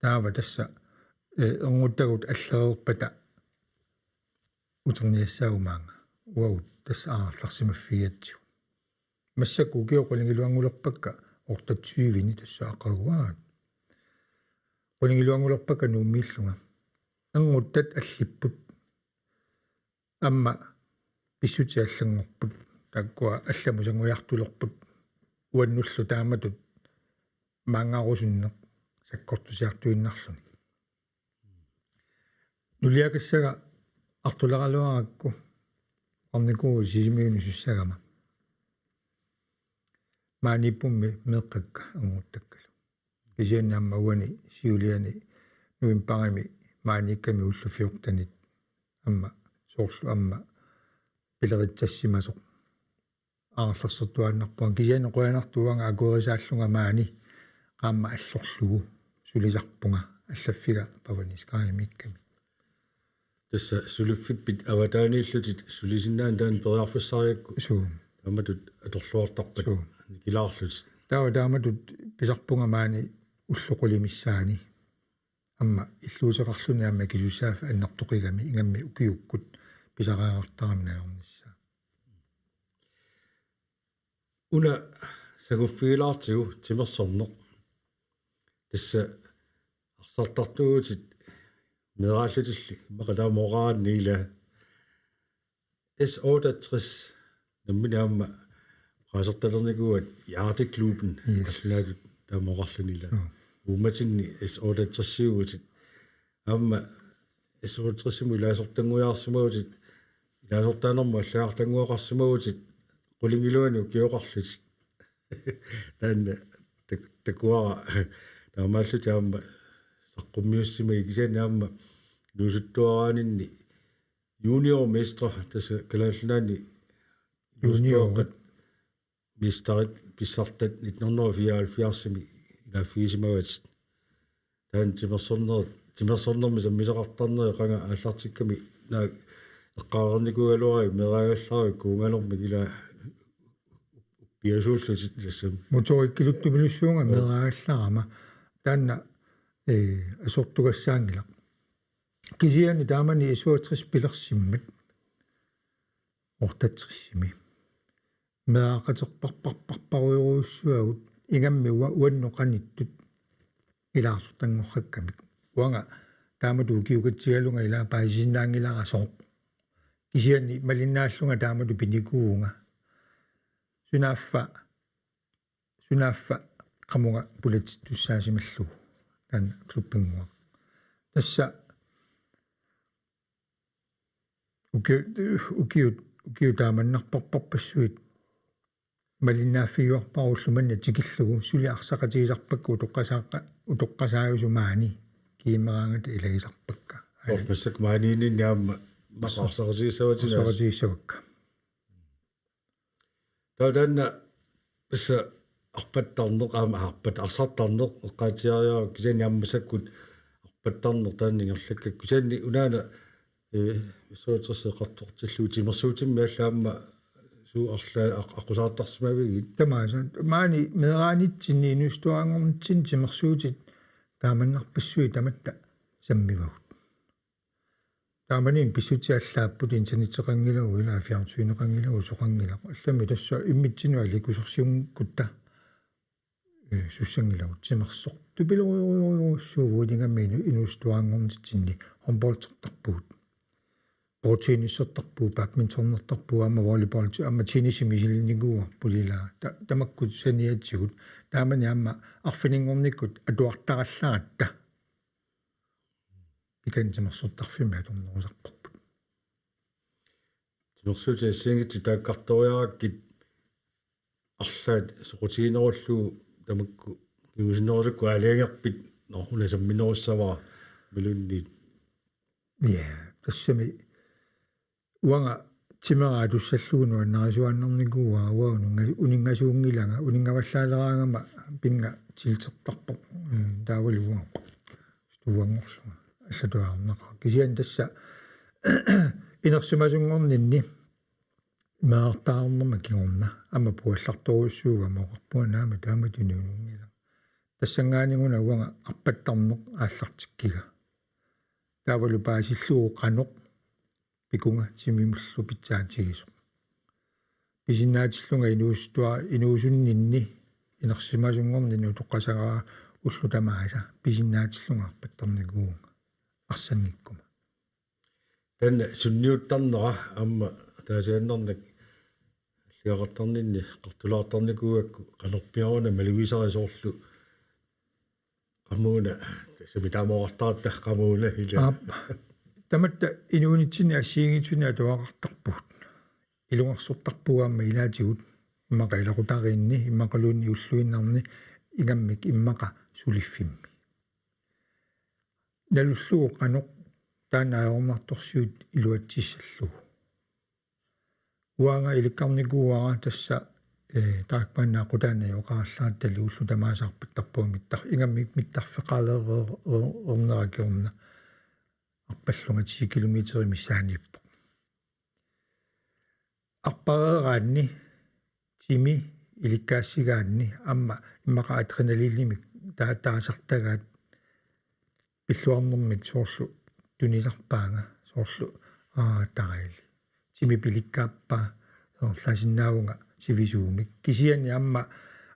таава тасса энгуттагут аллерерпата утерниассаагумаанга уаут тасса аарларсимаффиатсу массакку киоқулингилуангулерпакка ортатсуивини тасса ақагуаат qulingilluangulorpakka nuummiillunga anguttat allipпут амма писсутиаллангорпут таккуа алламусангуяртулерпут уаннуллу тааматут маангарусуннеқ саккортусиартуиннарлуни нулиакассага артулералуаракку арникуу сисимиуни суссагама мааниппумми меэққакка ангуттаккалу кисианнаамма уани сиулиани нуимпарами maanikami ullufiuqtanit amma soorlu amma pileritassimasoq aarlarsertuannarpuan kisiani qoyanartuanga akuerisaallunga maani qaamma allorlugu sulisarpunga allaffiga pavaniskaimikkami tassa suluffipit avataaniillutit sulisinnaан таан периарфиссариакку suu аматут аторлуартарпат килаарлут taamatut pisarpunga maani ulluqulimissaani amma illuuseqarluni amma kisussaaf annartoqigami ingammi ukiukkut pisaraaqartaramnaajornissa una saguffigilaartigu timersorneq tassa arsartartuutit meeraallutilli maqalaamooqaanniila S68 намминаама qaasartalerniguat yaartikluupen аллаалут таамоқарлунила ууматинни S68-сиугутит аама S68-му илаасортангуяарсимагутит илаасортаанерма аллаартангуақарсимагутит qulingilуану киоқарлут таанна такуара таамааллу таама саққуммиуссимаги кисанаама нуусуттуараанинни junior mestre таса калааллаани junior мистарит писсартат 1974-ми илааффигисимават таан тимерсорнерми саммисақартарнери қанга аллартикками наа эққаарерникугалуари мераагаллари куунгалерми кила пиасууллутит тассам моториккилуттумилуссуунга мераагалларама таанна асортугассаангила кисиани таамани исуатрис пилерсиммат ортатсиссими меақатерпарпарпаруйоруссуагут игамми уанноқаниттут илаарсутангорраккамик уанга таамату киукатсигалунга илаа паасиннаангиларасоо кисиани малиннааллунга таамату пиникуунга сунаффа qamунга пулатиттуссаасималлу таан клуппингуа тасса укиу тааманнарпарпарпассуит малиннааффиуарпаруллуманна тикиллугу сулиарсақатигисарпакку утоққасааюсумаани киимераангата илагисарпакка орпассак маанинин яама мақарсақатигисаватинаас таданна исса арпаттарнеқ аама арпат арсартарнеқ эққаатиариаа кисани аммасаккут арпаттарнеқ тааннингерлакка кисани унаана соотсеқартортиллуу тимерсуутимми аллаама суу арлаа аққусаартарсимавигит тамаасан маани мераанитсинни инустуаангорнитсин тимерсуутит тааманнарпассуи таматта саммивагут тааманин писсутиаллааппут интернетеқангилагу илаа фиартуинеқангилагу соқангилагу аллами тасса иммитсинуа ликусерсиунгкутта суссангилагу тимерсоқ тупилоруйоруйоруссуугуутингаммину инустуаангорнитсинни хомболтертарпуут протеинissерtarpuu badmintonnertarpuu ama volleyball ama tennisimisiliniguarpulila tamakkut saniatsigut taamani amma arfiningornikkut atuartarallaratta pikantimersortarfimi atornerusarparput тимерсуутиассиангитсу тааккарториарааккит арлаат соқутигинеруллуу тамакку киусинерусакку алиангерпит норхунасамминеруссавара милунни тассами уанга тимера туссаллугуну аннарисуаннерникууа уаунунга унингасуунгилага унингаваллаалераангама пинга тилтертарпо таавалуга стуангорлуга аллатуаарнеqa кисиан тасса инерсимасунгорнинни маартаарнерма кигорна ама пуалларторуссууга моқарпуанаама тааматунуунунгила тассангаанингуна уанга арпаттарнеқ ааллартиккига таавалу паасиллуу қаноқ пикунга тимимуллу питсаатигисо писиннаатиллунга инуусуннинни инерсимасунгорнини утоққасараа уллу тамааса писиннаатиллунга арпаттарникуунга арсангиккума тан сунниуттарнера амма таасианнернак аллиақартарнинни қартулаартарникууакку қанерпиаруна малуисарисоорлу qamuna samitaamortarta qamuna ila таматта инуунитсини ассиигитсуни атуақартарпут илуарсортарпугаама илаатигут иммақа илақутариинни иммақалуунни уллуиннарни игаммик иммақа сулиффимми налуллуу қаноқ таанаайормарторсиут илуатсиссаллугу уанга иликкарникууара тасса таакпаннаа qutaana yoqaarlaattalli ullu tamaasarpattarpuumittaq ingammik mittarfiqaaleernerакиорна арпаллунга 10 километри миссаанииппо арпареераанни тими иликкаассигаанни амма иммаqa адреналиннимик таасартагаат пиллуарнэрмик соорлу тунисарпаага соорлу тараили тими пиликкааппаа соорлаасиннаавунга сивисуумик кисиани амма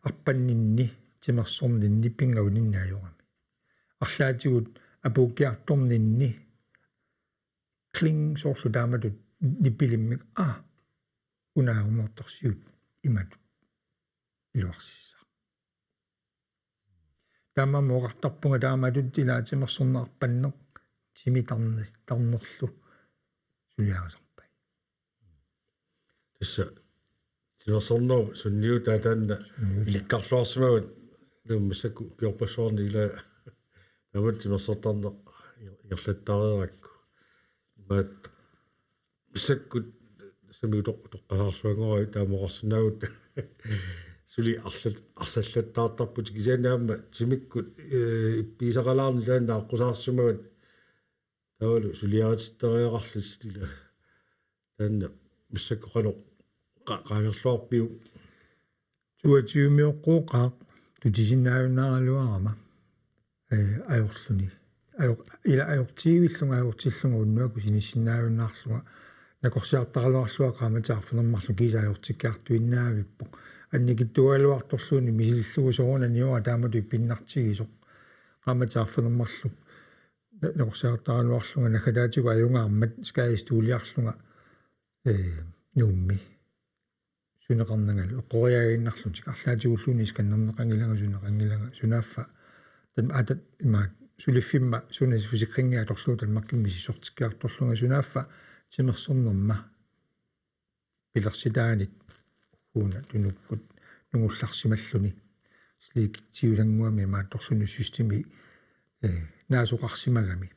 арпаннинни тимерсорнинни пингаунинааюрами арлаатигут апууккиарторнинни клинг соорлу тааматут ниппилиммик унаагумортарсиут имату илуарсисса таамамоqartarpunga тааматут илаатимерсорнаарпаннеq тимитарни тарнерлу сулиарасарпай тасса тимерсорноо сунниу таатаанна иликкарлуарсимават нууммассаку киорпассуарни ила тамат тимерсортарне ирлаттаарееракку маат миссаккут самиутоқ тоққасаарсуангорай таамоқарсинаагут сули арсаллаттаартарпут кисаанаама тимиккут ипписақалаарни таанна аққусаарсимават тавалу сулиаратиттериақарлут тила таанна миссаккоқано qaangerluarpiu 22 миоққуоқаақ тутисиннаавинааралуарама ajorluni ila ajortiivillunga ajortillunga unnuaku sinissinnaavinaarluga nakорсиартаралуарлуа qaamataarfunermarlu кисаajortikkaartuinnaavippo анникиттуалуарторлуни мисиллугу сорунаниуа таамату иппиннартигисоқ qaamataarfunermarlu накорсиартаралуарлуга накалаатигу аюнгаармат скаистуулиарлуга нуумми сунеқарнангалу эққориагиннарлутик арлаатигуллуни сканнернеқангилага сунеқангилага сунааффа тан атат има сулиффимма сунас фисикрингиа торлуу талмаккимми сисортиккиарторлунга сунааффа тимерсорнерма пилерситаанит хуна тунуккут нугулларсималлуни сликитсиусангуами маатторлуни системи наасоқарсимагами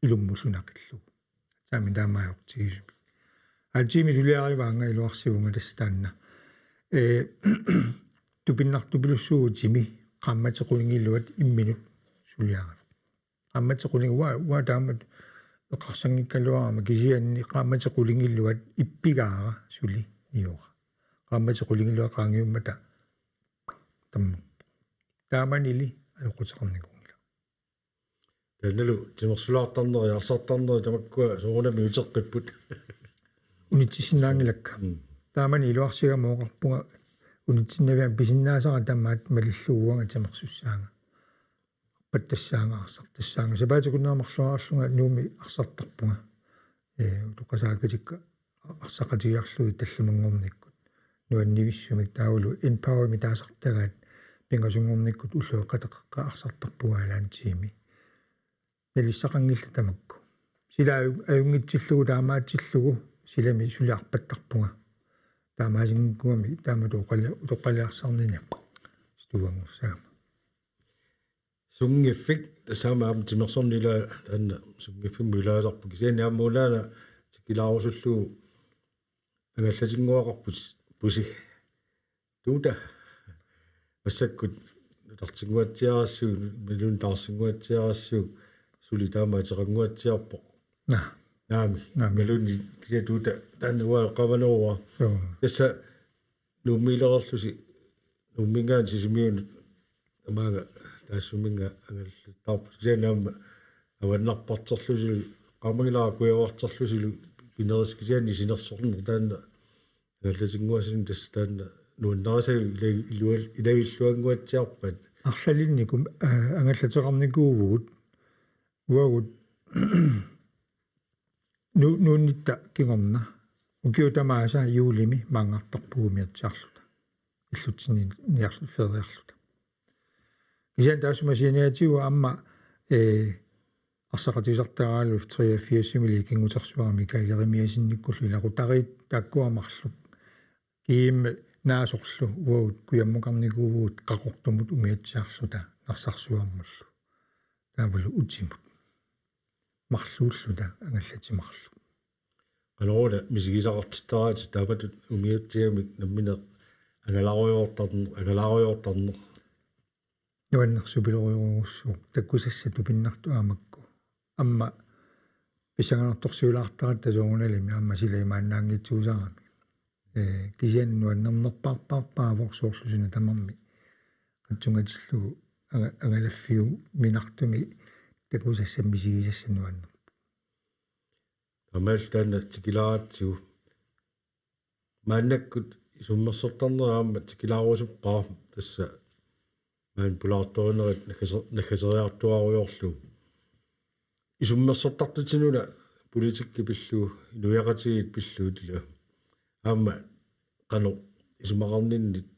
илуммуллунақиллу таами таамаajortigisumi альтими сулиариваанга илуарсивунга тастанна тупиннартупилуссууутими qaammatеқулингиллуат имминут сулиарав qaammatеқулингуа уа таамат эқарсангиккалуарама кисианни qaammatеқулингиллуат иппигаара сули ниура qaammatеқулингиллуа qaangiummata тамма тааманили аёқутеқарникунгила танналу тимерсулаартарнери арсартарнери тамаккуа соорунами утеққиппут унитсиннаангилакка таамани илуарсигамооқарпунга унитсиннавиан писиннаасара тамаат малиллуугуанга тамерсуссаанга паттассаанга арсартассаанга сапаатикуннаамарлуаарлунга нууми арсартарпунга тоқасаакатикка арсақатигиарлуи таллумангорниккут нуаннивиссумик таулу empowermi таасартагаат пингасунгорниккут уллуэққатеққа арсартарпугаалаантиими налиссақангилла тамакку сила аюнгитсиллугу таамаатсиллугу силами сулиарпаттарпунга таамаасингкуами таамату тоққалиарсарнини стуангуссаама сунгиффик тасаамаам тимерсорнила таанна сунгиффимму илаасарпу кисианиаммуулаана тикилаарусуллуу агаллатингуақарпут пуси тута массаккут тартингуатсиарассуу милун таарсингуатсиарассуу сули таамаатеқангуатсиарпо наами милуни кисиатуута тааннуа қавануа кисса нуммилерерлуси нуммингаан сисимиун амаага таассуминга агаллаттаарпу кисианаама аваннарпартерлусилу qaamagilaa kuiavarterlusilu pineris kisiani sinersorner taanna агаллатингуасин тас таанна нуаннерасагу илагиллуангуатсиарпат арлалинникум ангаллатеқарникуувгут уагут нууннитта кигорна укиутамааса юулими маангартарпугумиатсаарлута иллутсини ниарлу фериарлута кисиан таасумасиниатигу амма арсақатисартараалу 83 мили кингутерсуарми каалеримиасинниккуллу илакутариит тааккуамарлу киим наасорлу уут куяммукарникуувуут қақортумут умиатсаарлута нарсарсуармуллу таавалу утимут марлууллута ангаллатимарлу канарула мисигисақартиттараати таапатут умиутсиамик наммина агалааруйортарне нуаннерсупилориуруссуу таккусассату пиннарту аамакку амма писанганарторсуулаартарат тасоорналими амма силаимааннаангитсуусарами кисиан нуаннернерпаарпаарпаавор тамарми қатсунгатиллугу агалаффиу минартуми такусассам мисигисассануаннер амал таана тикиларатсигу мааннаккут исуммерсортарнераама тикилаарусуппаа тасса маан пулаарторинерит нахасериартуаруйорлу исуммерсортартутинуна политикки пиллу нуяqatigiit pilluut ила аама qanu исумақарниннит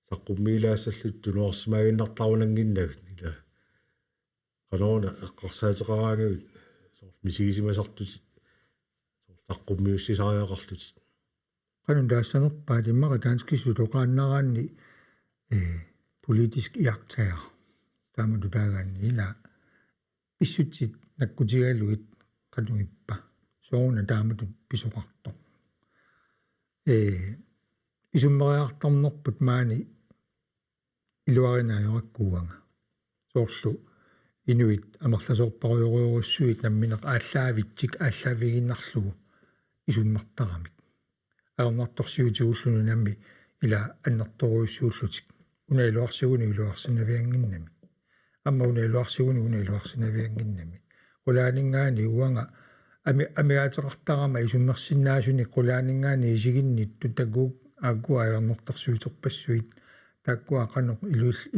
саққуммиилаассаллут тунуарсимаагиннартарунангиннагут ила qanuuna эққарсаатеқараангавит мисигисимасартут саққуммиуссисариақарлут qanun taassanerpaat immaqa taanskissu toqaanнараанни politisk iagtager taamatu taagaanni ila pissutsit nakkutigaluit qanungippa sooruna taamatut pisoqartoq isummeriartarnerput maani iluarinaajorаккуага soorlu inuit амерласоорпаруйоруйорусsuit намминеқ ааллаавитсик ааллаавигиннарлугу исуммартарамик аернарторсиутигуллуну намми ила аннерторуйуссууллутик унаилуарсигуни илуарсинавиангиннами амма унаилуарсигуни qulaanингаани уанга амиаатеқартарама исуммерсиннаасуни qulaanингаани исигиннитту такуук ааккуа аернорторсуитерпассуит тааккуа қанеқ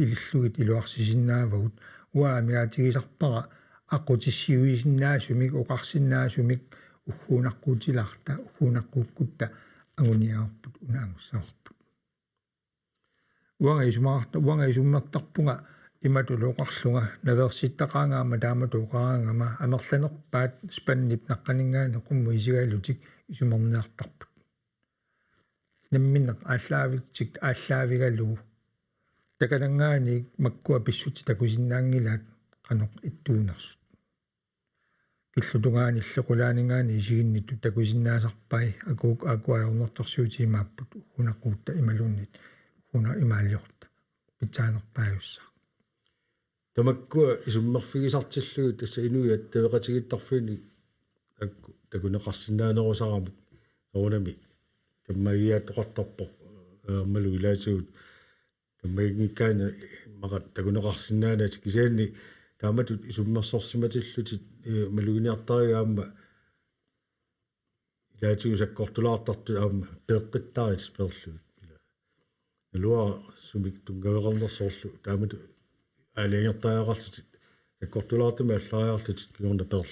илиллугит илуарсисиннаавагут уа амиаатигисарпара аққутиссиуисиннаасумик оқарсиннаасумик уггуунаққутилаарта уггуунаққуккутта агуниаарпут унаангуссаарпут уанга исуммертарпунга иматулуоқарлунга наверситтақаангаама тааматуоқараангама амерланерпаат спаннип наққанингаани қумму исигаалутик исумерниартарпут намминеқ ааллаавитсик ааллаавигалугу таканангаани маккуа писсути такусиннаангилаат қанеқ иттуунерсут киллутунгаани иллеқулаанингаани исигиннитту такусиннаасарпай акуаернорторсуутимааппут угунаққуутта ималууннит угуна имааллиорта питсаанерпааюсса тамаккуа исуммерфигисартиллугут тасса инуиат тавеқатигиттарфини акку такунеқарсинаанерусарамик соонами каммагиааттоқартарпоқ малу илаатигут каммагиккаана мақат такунеқарсинаанат кисаанни тааматут исуммерсорсиматиллутит малугиниартаригаама илаатигу саккортулаартарту аама пеэққиттарит перлугут ила налуа сумик тунгавернерсоорлу таамату алингертариақарлутит саккортулаартами аллариарлутит кигорна перлу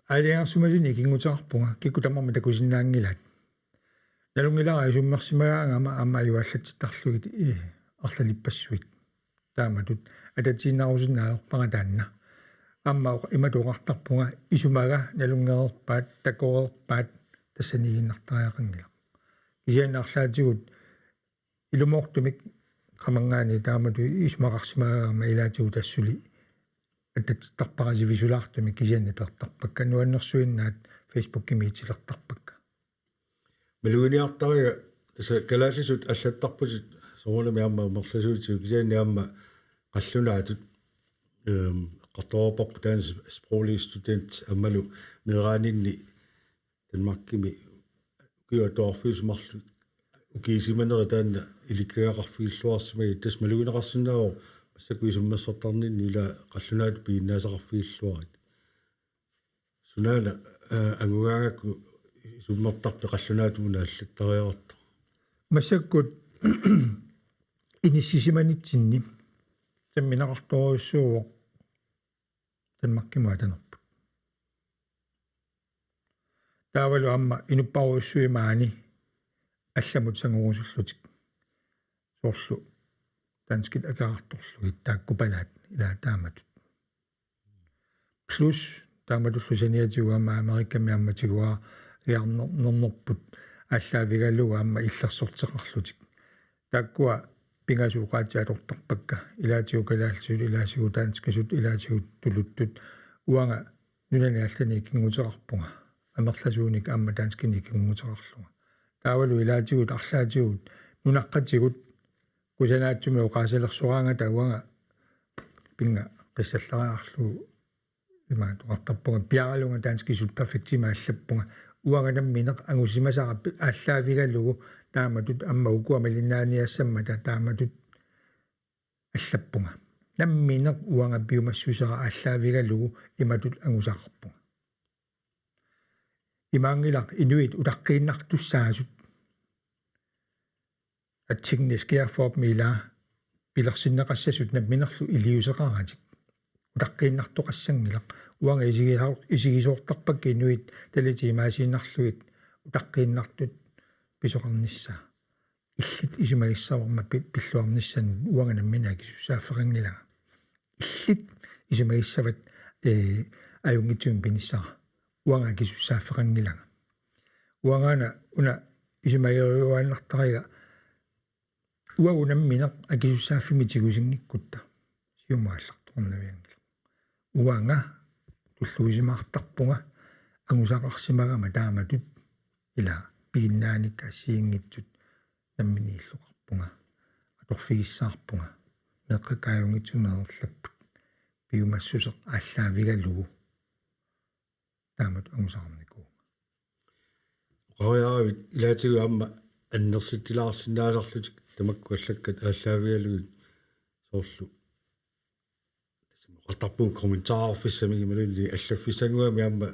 алингерсумасуни кингутеқарпунга киккутамарма такусиннаангилаат налунгилара исуммерсимагаангама аама юаллатситтарлугит арлалиппассуит тааматут ататсинаарусиннаалерпага таанна амма иматуqartarpunga исумага налунгеерпаат такоерпаат тассанигиннартариақангила кисианнаарлаатигут илумоортумик qamангаани таамату исмақарсимагаама илаатигу тассули аттатситтарпарасивисулаартуми кисианни пертарпакка нуаннерсуиннаат Facebook кимиитилертарпакка малугиниартарига тасса калааллисут аллаттарпусит соонами аама мерласуутигу кисианни аама qallunaatut qartoorparpu taans sproglige student ammalu mederaninni Danmarkimi kiuatorfiisumarlu ukiisimanera taanna ilikkaaqarfiilluarsima tas malugineqarsinnao massakuisummassortarninni ila qallunaat piinnaasaqarfiilluarit sunaana agugaangakku summertarpi qallunaatuna allattariararta massakkut inissisimanitsinni тамминақарторуйуссууоқ танмаккимуатанерпу таавалу амма инуппаруйуссуимаани алламут сангуусуллутик соорлу танскит акаарторлугит тааккупалаат илаа тааматут плюс тааматуллусаниатигуама америкками амматигуа иарнернерпут аллаавигалуга амма иллерсортеқарлутик тааккуа пингасууqaatiалортарпакка илаатиу калаалсуут илаасигу таанскасут илаасигут тулуттут уанга нунани аллани кингутерарпунга амерласууник аама таанскини кингутерарлунга таавалу илаатигут арлаатигут нунаққатигут кусанаатсуми оқаасалерсораанга тауанга пинга қиссаллариарлугу имаатоқартарпунга пиаралунга таанскисут перфектима аллаппунга уанга намминеқ ангусимасараппи ааллаавигалугу тааматут амма укуамалинааниассаммата тааматут аллаппунга намминеқ уанга биумассусара ааллаавигалугу иматут ангусаарпунга имаангилақ инуит улаққииннартуссаасут атсигни скиарфоп мила пилерсиннеқассасут намминерлу илиусеқаратик улаққииннартоқассангилақ уанга исигисуортарпак инуит талитимаасииннарлугит утаққииннартут писоқарниссаа иллит исумагиссаварма пиллуарниссан уанга наммина кисуссааффеқангилага иллит исумагиссават аюнгитсуун пиниссара уанга кисуссааффеқангилага уангаана уна исумагируааннартарига уагунамминеқ акисуссааффими тигусингиккутта сиумаалларторнавиангила уанга туллуисимаартарпунга ангусақарсимагама тааматут ила пигиннааникка сиингитсут намминииллоқарпунга аторфигиссаарпунга неққакааюнгитсунеерлаппут пиумассусеқ ааллаавигалугу таамат ангусақарникуу qawiyaaravit ilaatigu amma annersittilaarsinnaasarlutik tamakkuallakkat ааллаавигалугит соорлу тасимоқартарпуу комментаарфиссами ималуни аллаффисангуами амма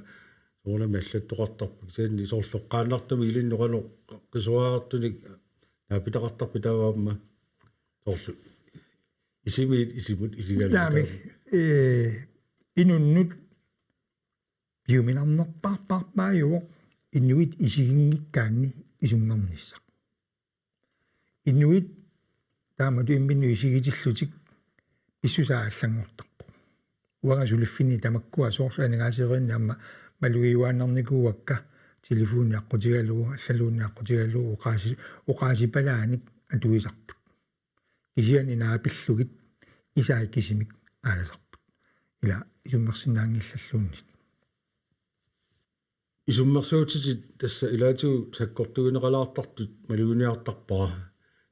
соорнами аллаттоқартарпак сианни соорлоққааннартуми илинноқану қисуаартуник наапитақартарпи тааваамма соорлу исимиит исимут исигалу таами инуннут биуминарнерпарпарпааюоқ инуит исигингиккаанни исуммарниссақ инуит таамату имминну исигитиллутик писсусааллангортарпо уагасулиффини тамаккуа соорлаанигаасееринни амма малуиуааннарникууакка телефони аққутигалугу аллалуунни аққутигалугу уқаасипалааник атуисарпут кисиани наапиллугит исаи кисимик ааласарпут ила исуммерсинаангиллаллууннит исуммерсуутити тасса илаатигу саккортугинеқалаартартут малугуниартарпара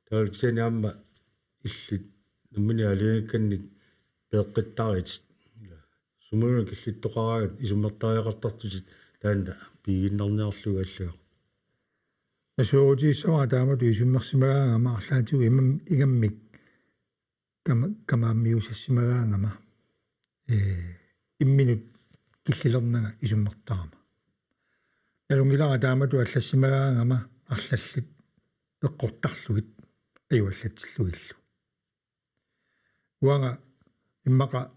таалкисани аама иллит numмини алиникканник пеэққиттарит сумуна киллиттоқараагат исуммертариақартартутит таанда пигиннарниарлуга аллуа насуутиссава таамату исуммерсимагаангама арлаатигу имам игаммик камааммиусассимагаангама имминут киллилернага исуммертарама налунгилара таамату аллассимагаангама арлаллит эққортарлугит аюаллатсиллугиллу уанга иммака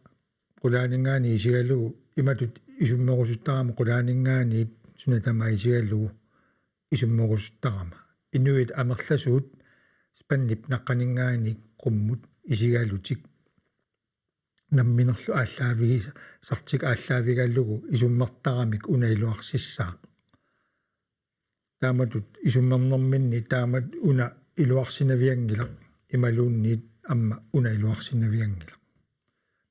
qulaanингаани исигалугу иматут исуммерусуттарама qulaanингаани сунатама исигалугу исуммерусуттарама инуит амерласуут спаннип наққанингаани qumмут исигалутик намминерлу ааллаавиги сартик ааллаавигаллугу исуммертарамик унаилуарсиссаа тааматут исуммернэрминни таамат уна илуарсинавиангила ималуунниит амма унаилуарсинавиангила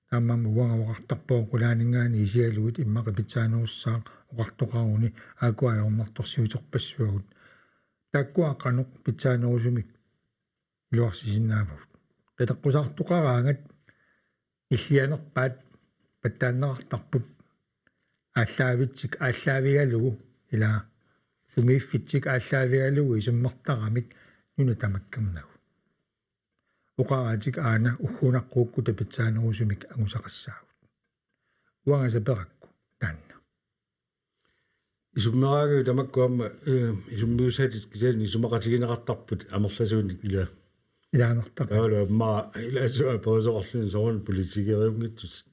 таамаама уангавақартарпоо qulaanингаани исиалугит иммақа питсаанеруссаа оқартоқаруни аакуаёрнарторсиутерпассуагут тааккуаққанеқ питсаанерусумик илуарсисиннаавагут qitaqqusaartoqaraangat иллианерпаат паттааннеқартарпут ааллаавитсик ааллаавигалугу илаа сумииффитсик ааллаавигалугу исуммертарамик нуна тамаккернагу уқаратик аана уггунаққууккута питсаанерусумик ангусақассаагут уангасаперакку таанна исуммераагу тамаккуамма исуммиусаатит кисаани исумақатигинеқартарпут амерласууник ила илаанертақ таалу амма илаасуа поосоқарлуни соорн политикериунгитсут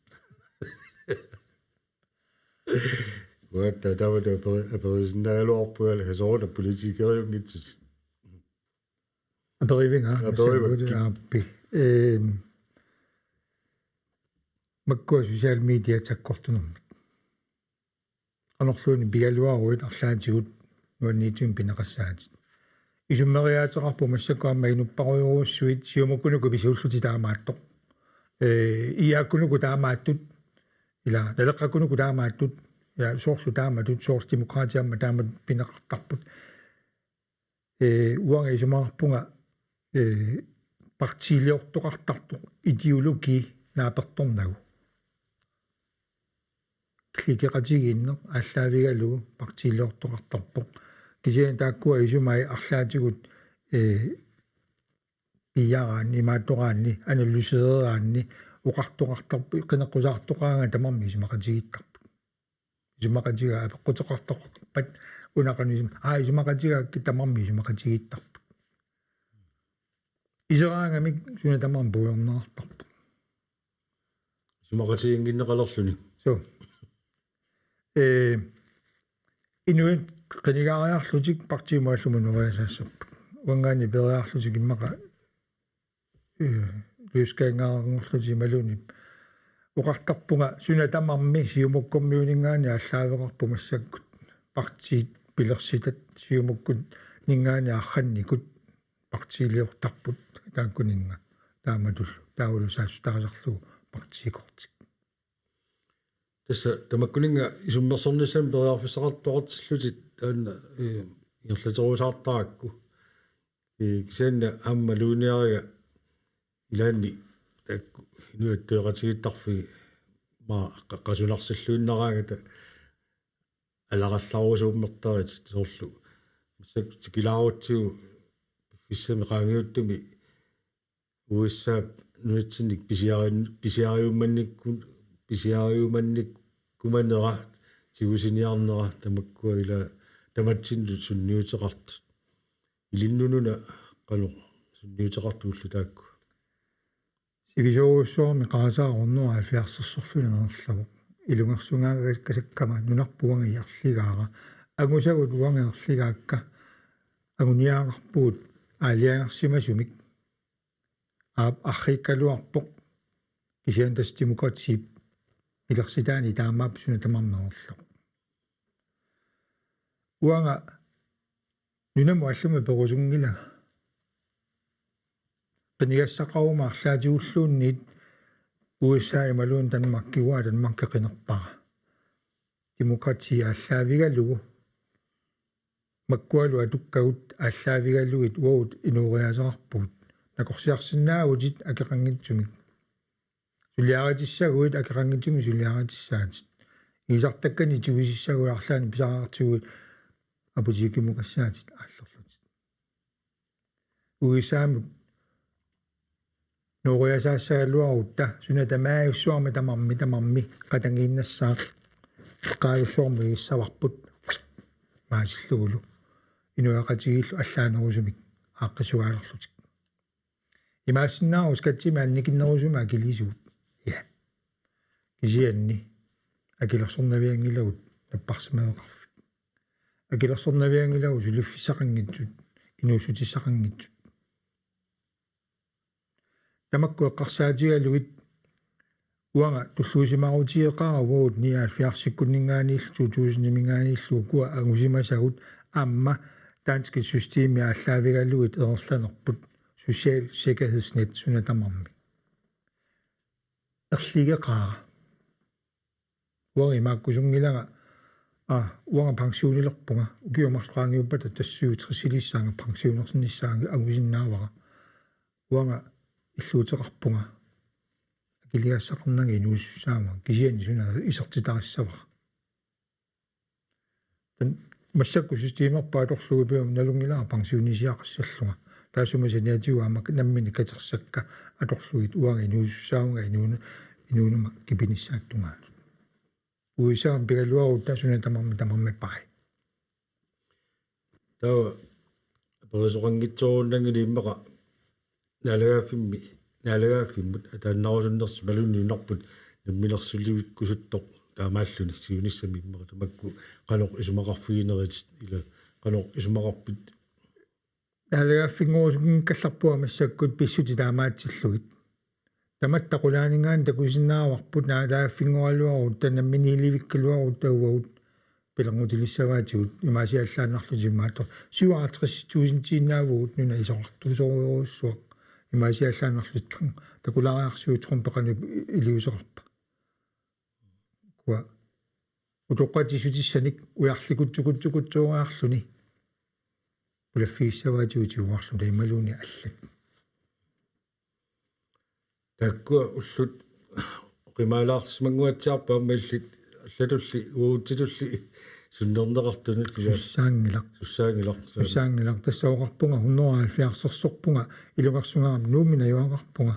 уатта тавата аперисиннаалуарпуала хасоорна политикериунгитсут аперивинга ааппи маккуа социал медиа таккортунэрмик анерлууни бигалуаруит арлаатигут нуанниитсуун пинеқассаатит исуммериаатеқарпу массакуамма инуппаруйоруссуит сиумаккунуку писууллути таамааттоқ иааккунуку таамааттут ила талеққаккунуку таамааттут я соорлу тааматут соорл демократиамма таамат пинеқартарпут уанга исумаарпунга партилиортоқартартоқ идеологи наапертторнагу кликеқатигииннеқ ааллаавигалугу партилиортоқартарпоқ кисиан тааккуа исумай арлаатигут пияараанни мааттораанни аналлусеераанни уқартоқартарпу қинеққусаартоқаанга тамарми исумақатигиттарпут исумақатига апеққутеқартоқарпат унақану исумақатига тамарми исумақатигиттарпут исераангамик суна тамарми буйорнеартарпут исумақатигингиннеқалерлуни со Inuit qinigaariarlutik partiimuallumunuariasaassarput uangaani periarlutik immaqa luuskaangaarngorluti maluni uqartarpunga sunatammarmi siumukkormiuningaani allaaveqarpu massakkut partiit pilersitat siumukkut ningaani arrannikut partiiliortarput taakkuninga taamatullu taulusaassu taasarlugu partiikortik tässä tamakkuninga isummersornissan periarfissaqartoqartillutit taanna irlateruusaartarakku kisaanna aammaluuniariga ilaanni taakku inuattueqatigittarfi maa qasunarsilluinnaraagata alaqallarusuummertarit soorlu missak tikilaarutsiu fissami qaangiuttumi uissaap nuitsinnik pisiariumannik kumanera tigusiniarnera tamakkua ila tamatsinnu sunniuteqart ilinnununa qalu sunniuteqartuullu taakku Sivisoruussuarmi qaasaarunnua alfiarsersorlunererlavuq ilungersungaanga kasakkama nunarpuangi arligaara agusagut uangeerligaakka aguniaaqarpuut aaliangersimasumik arrikkaluarpoq kisiantas demokratiip ilersitaani taamaap sunatamarnererlavuq uanga nunamu alluma perusungilaga qinigassaqaruma arlaatiulluunniit USA imaluun Danmarkkiua Danmarkkeqinerpara demokratia allaavigalugu makkualu atukkagut allaavigaluit uut inuuriasaqarpuut nakorsiarsinnaagutit akeqangitsumik suliaratissagуит akeqangitsumi suliaratissaat isartakkani tuvisissagu arlaani pisaraartiguit aputiikimukассааtit ааллерлутит уисаамут нуриасаассагалуарутта сунатамааюссуарми тамарми qatangииннассаа qaalussuarmu issаварпут маасиллугулу инуақатигиллу аллаанерусумик ааққисуаалерлутик имаассиннаарус катсима анникиннерусума акилисуут я кисианни акилерсорнавиангилагут наппарсимавеқарфик акилерсорнавиангилагу сулиффисақангитсут инуусутиссақангитсут тамакку эққарсаатигалугит уанга туллуусимарутиеқара уут ниаалфиарсиккуннингааниллу туусиннимингааниллу куа агусимасагут амма дански системи аллаавигалугит ерерланерпут social sikkerhedsnet sunatамарми эрлигеқара уанги мааккусунгилага уанга пансионилерпунга укиумарлаангиуппата тассуутриссилиссаанга пансионерсиннissaанги агусиннаавара уанга иллуутеқарпунга акилиассақарнанги нууссаама кисиани суна исертитариссавара тан массакку системерпа аторлугупиум налунгилаа пансионисиақассаллунга таасумасаниатигуамак наммини катерсакка аторлугит уанги нууссаунга инуунума кипиниссааттунгаат уисаам пигалуарут таасуна тамармиппари таа пересоқангитсооруннангили иммақа налагааффиммут атааннарусуннерс малунниунарпут наммилерсулливиккусуттоқ таамааллуни сиуниссами иммаqa тамакку qaноқ исумақарфигинерит ила qaноқ исумақарпит налагааффингуусугин калларпуа массаккут писсути таамаатсиллугит таматтақулаанингаан такусиннааварпут наалааффингуалуарут танамминииливиккалуарут тауагут пилангутилиссаваатигут имаасиаллааннарлутимаатор 37,000 нуна исоқартусоруйуссуақ имаасиаллааннарлутқан такулаариарсуутрум пеқану илиусеқарпа куа утоққатисутиссаник уярликутсукутсукутсууаарлуни улаффииссаваатигутиуарлу таималууни аллат таккуа уллут qimaalaarsимангуатсиарпаама иллит аллатулли уутитулли суннернеқартуни суссаангилар тассаоқарпунга 170 илугерсунгаам нууммина юақарпунга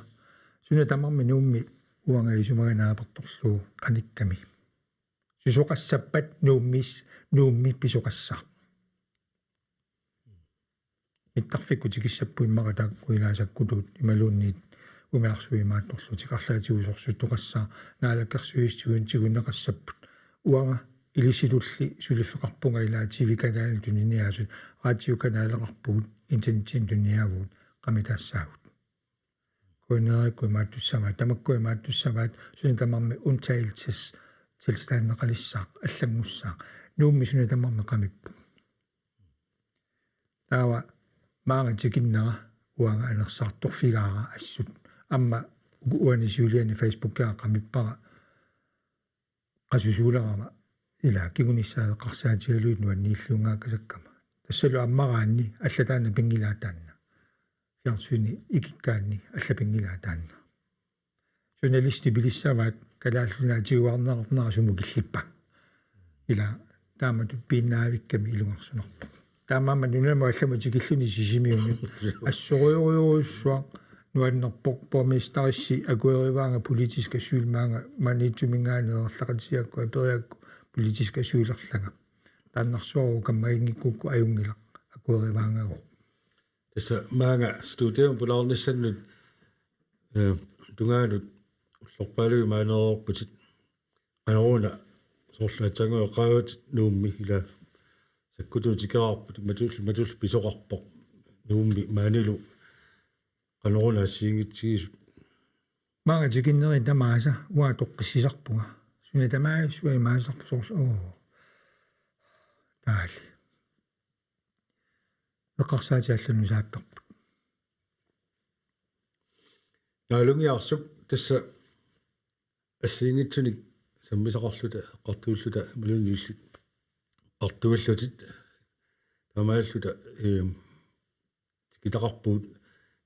суна тамарми нуумми уанга исумаганаапарторлуу qaниkkami сусоқассаппат нуумми писоқассаа иттарфикку тикиссаппу иммаратаакку илаасаккутуут ималуунниит умиарсуимаатторлутик арлаатигусорсуттоқассаа наалаккерсуистигун тигунеқассаппут уанга илисилулли сулиффеқарпунга ила тивиканаани тунниаасут раатиуканаалеқарпугут интернетин тунниаавут қамитаассаагут куинерикку мааттуссама тамаккуи мааттуссамаат суни тамарми унтаилтис tilstaanneqalissaaq аллангуссаақ нуумми суни тамарми qamippu таава маага тикиннера уанга анерсаартторфигаара ассут амма уанисиулиани фейсбуккаа qamipпара qasусуулерама ила кигуниссаақарсаатигалуит нуаннииллуунгаакасаккама тассалу аммараанни аллатаана пингилаатаанна фиарсуни икиккаанни аллапингилаатаанна журналисти билиссаваат калааллунаатигуарнеқарнера сумукиллиппа ила таамату пиннаавикками илунгарсунарпа таамаама нунама аллама тикиллуни сисимиуни ассориориуссуа нуаннерпоқ помистарисси акуэриваанга политиска суулмаанга маниитсумингаанеерлақатиакку апериакку политиска суулерлага тааннарсуару каммагингиккукку аюнгила акуэриваангагоо тасса маага студиум пулаарниссаннут тунгаанут уллорпаалуги маанеерорпутит анеруна соорлаатсангуа qaavut nuummi ila саккутуутикераарпут матул писоқарпоқ nuummi маанилу qaneruna ассиингитсигису маага тикиннери тамааса уа тоққиссисарпунга суни тамаа суи маасарпу соорлу оо таали эққарсаатиаллуну сааттарпут наалунгиарсуп тасса ассиингитсуник саммисақарлута эққартууллута малуннииллут артуиллутит тамааллута тикитақарпуут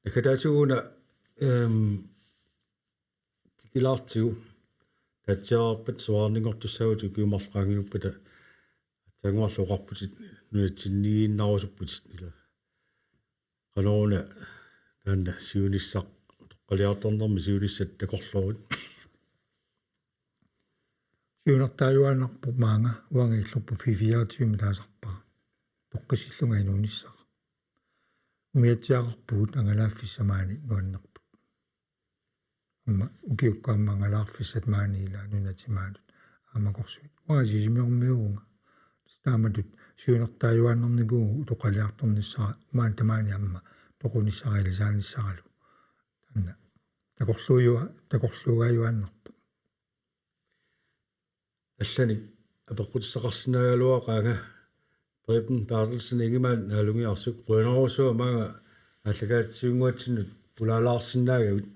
накатаатигуна тикилаартигу татсиарпат суаарнингортуссагуту киумарлqaangiuppата тангуарлуqarputit нуатсиннииннарусуппутит ила qaneruna таанна сиунissaq тоққалиарторнэрми сиуниссат такорлорут сиунартааюааннарпу маанга уангиллорпу фивиаатиуми таасарпаа тоққисиллунга инуунissaq умиатсиақарпуут ангалааффиссамаани нуаннерпут амма укиуккааммангалаарфиссат маанила нунатимаалут аамакорсуит уасисимиормиуунга тааматут сиунартааюааннэрникуу тоқалиарторниссара маан тамаани амма тоқуниссарилисааниссаралу танна такорлуугааюааннерпу аллани апеққутиссақарсинаагалуақаага Preben Bertelsen Ingemann naалунгиарсук Brønderhusua маага аллагаатсиунгуатсинут пулаалаарсинаагаут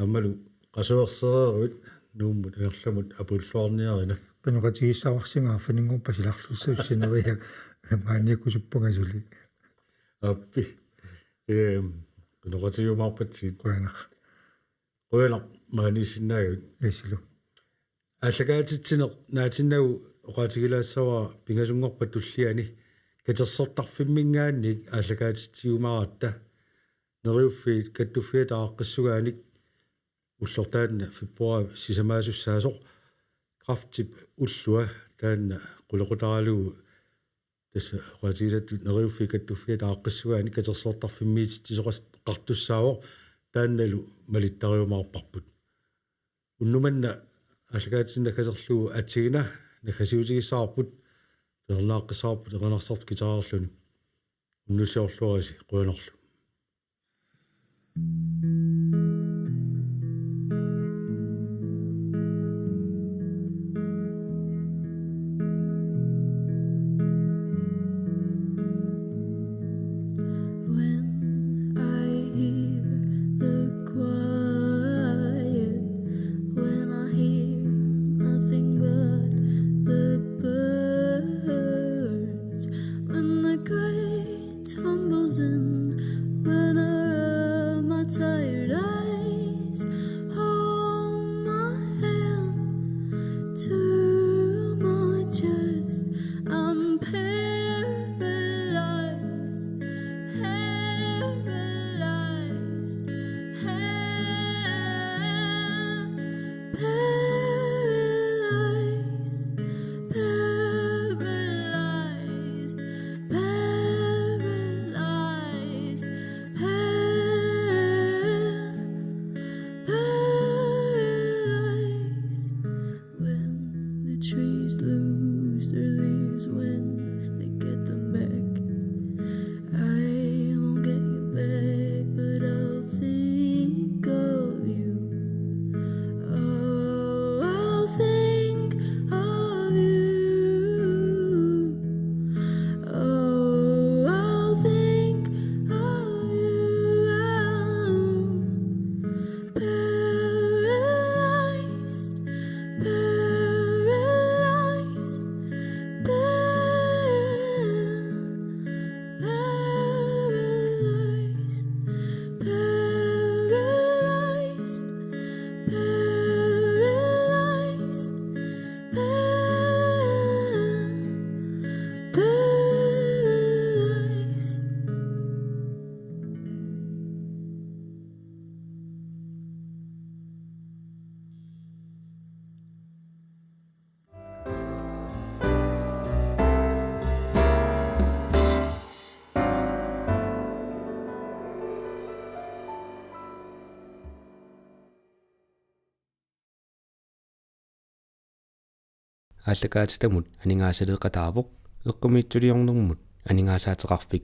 аммалу qasuersereerut nuummut erlamut apulluarniarina пануқатигиссаварсингаа фанингорпа силарлуссаусинериа маанниаккусуппугасули аппи пануқатигумаарпатсиит қуянақ маанисинаагут эсилу аллагаатитсинеқ наатиннагу оqatigilaassava pingasungorpa tulliani katersortarfimmingaannik аллагаатитсигумаратта нериуффиит каттуффиат ааққиссугааник уллортаанна фебруар сисамаасуссаасоқ крафтип уллуа таанна қулеқутаралугу тасса оqatigilаттут нериуффиит каттуффиат ааққиссугааник катерсортарфиммиит тисоқас қартуссаавоқ таанналу малиттариумаарпарпут уннуманна аллагаатсинна касерлугу атсигина накасиутигиссаарпут пернааққисаарпут эқанарсарт китаарлуни уннусиорлуаси қуанерлу ааллакаатитамут анингаасалеэкатаавоқ эққумиитсулиорнэрмут анингаасаатеқарфик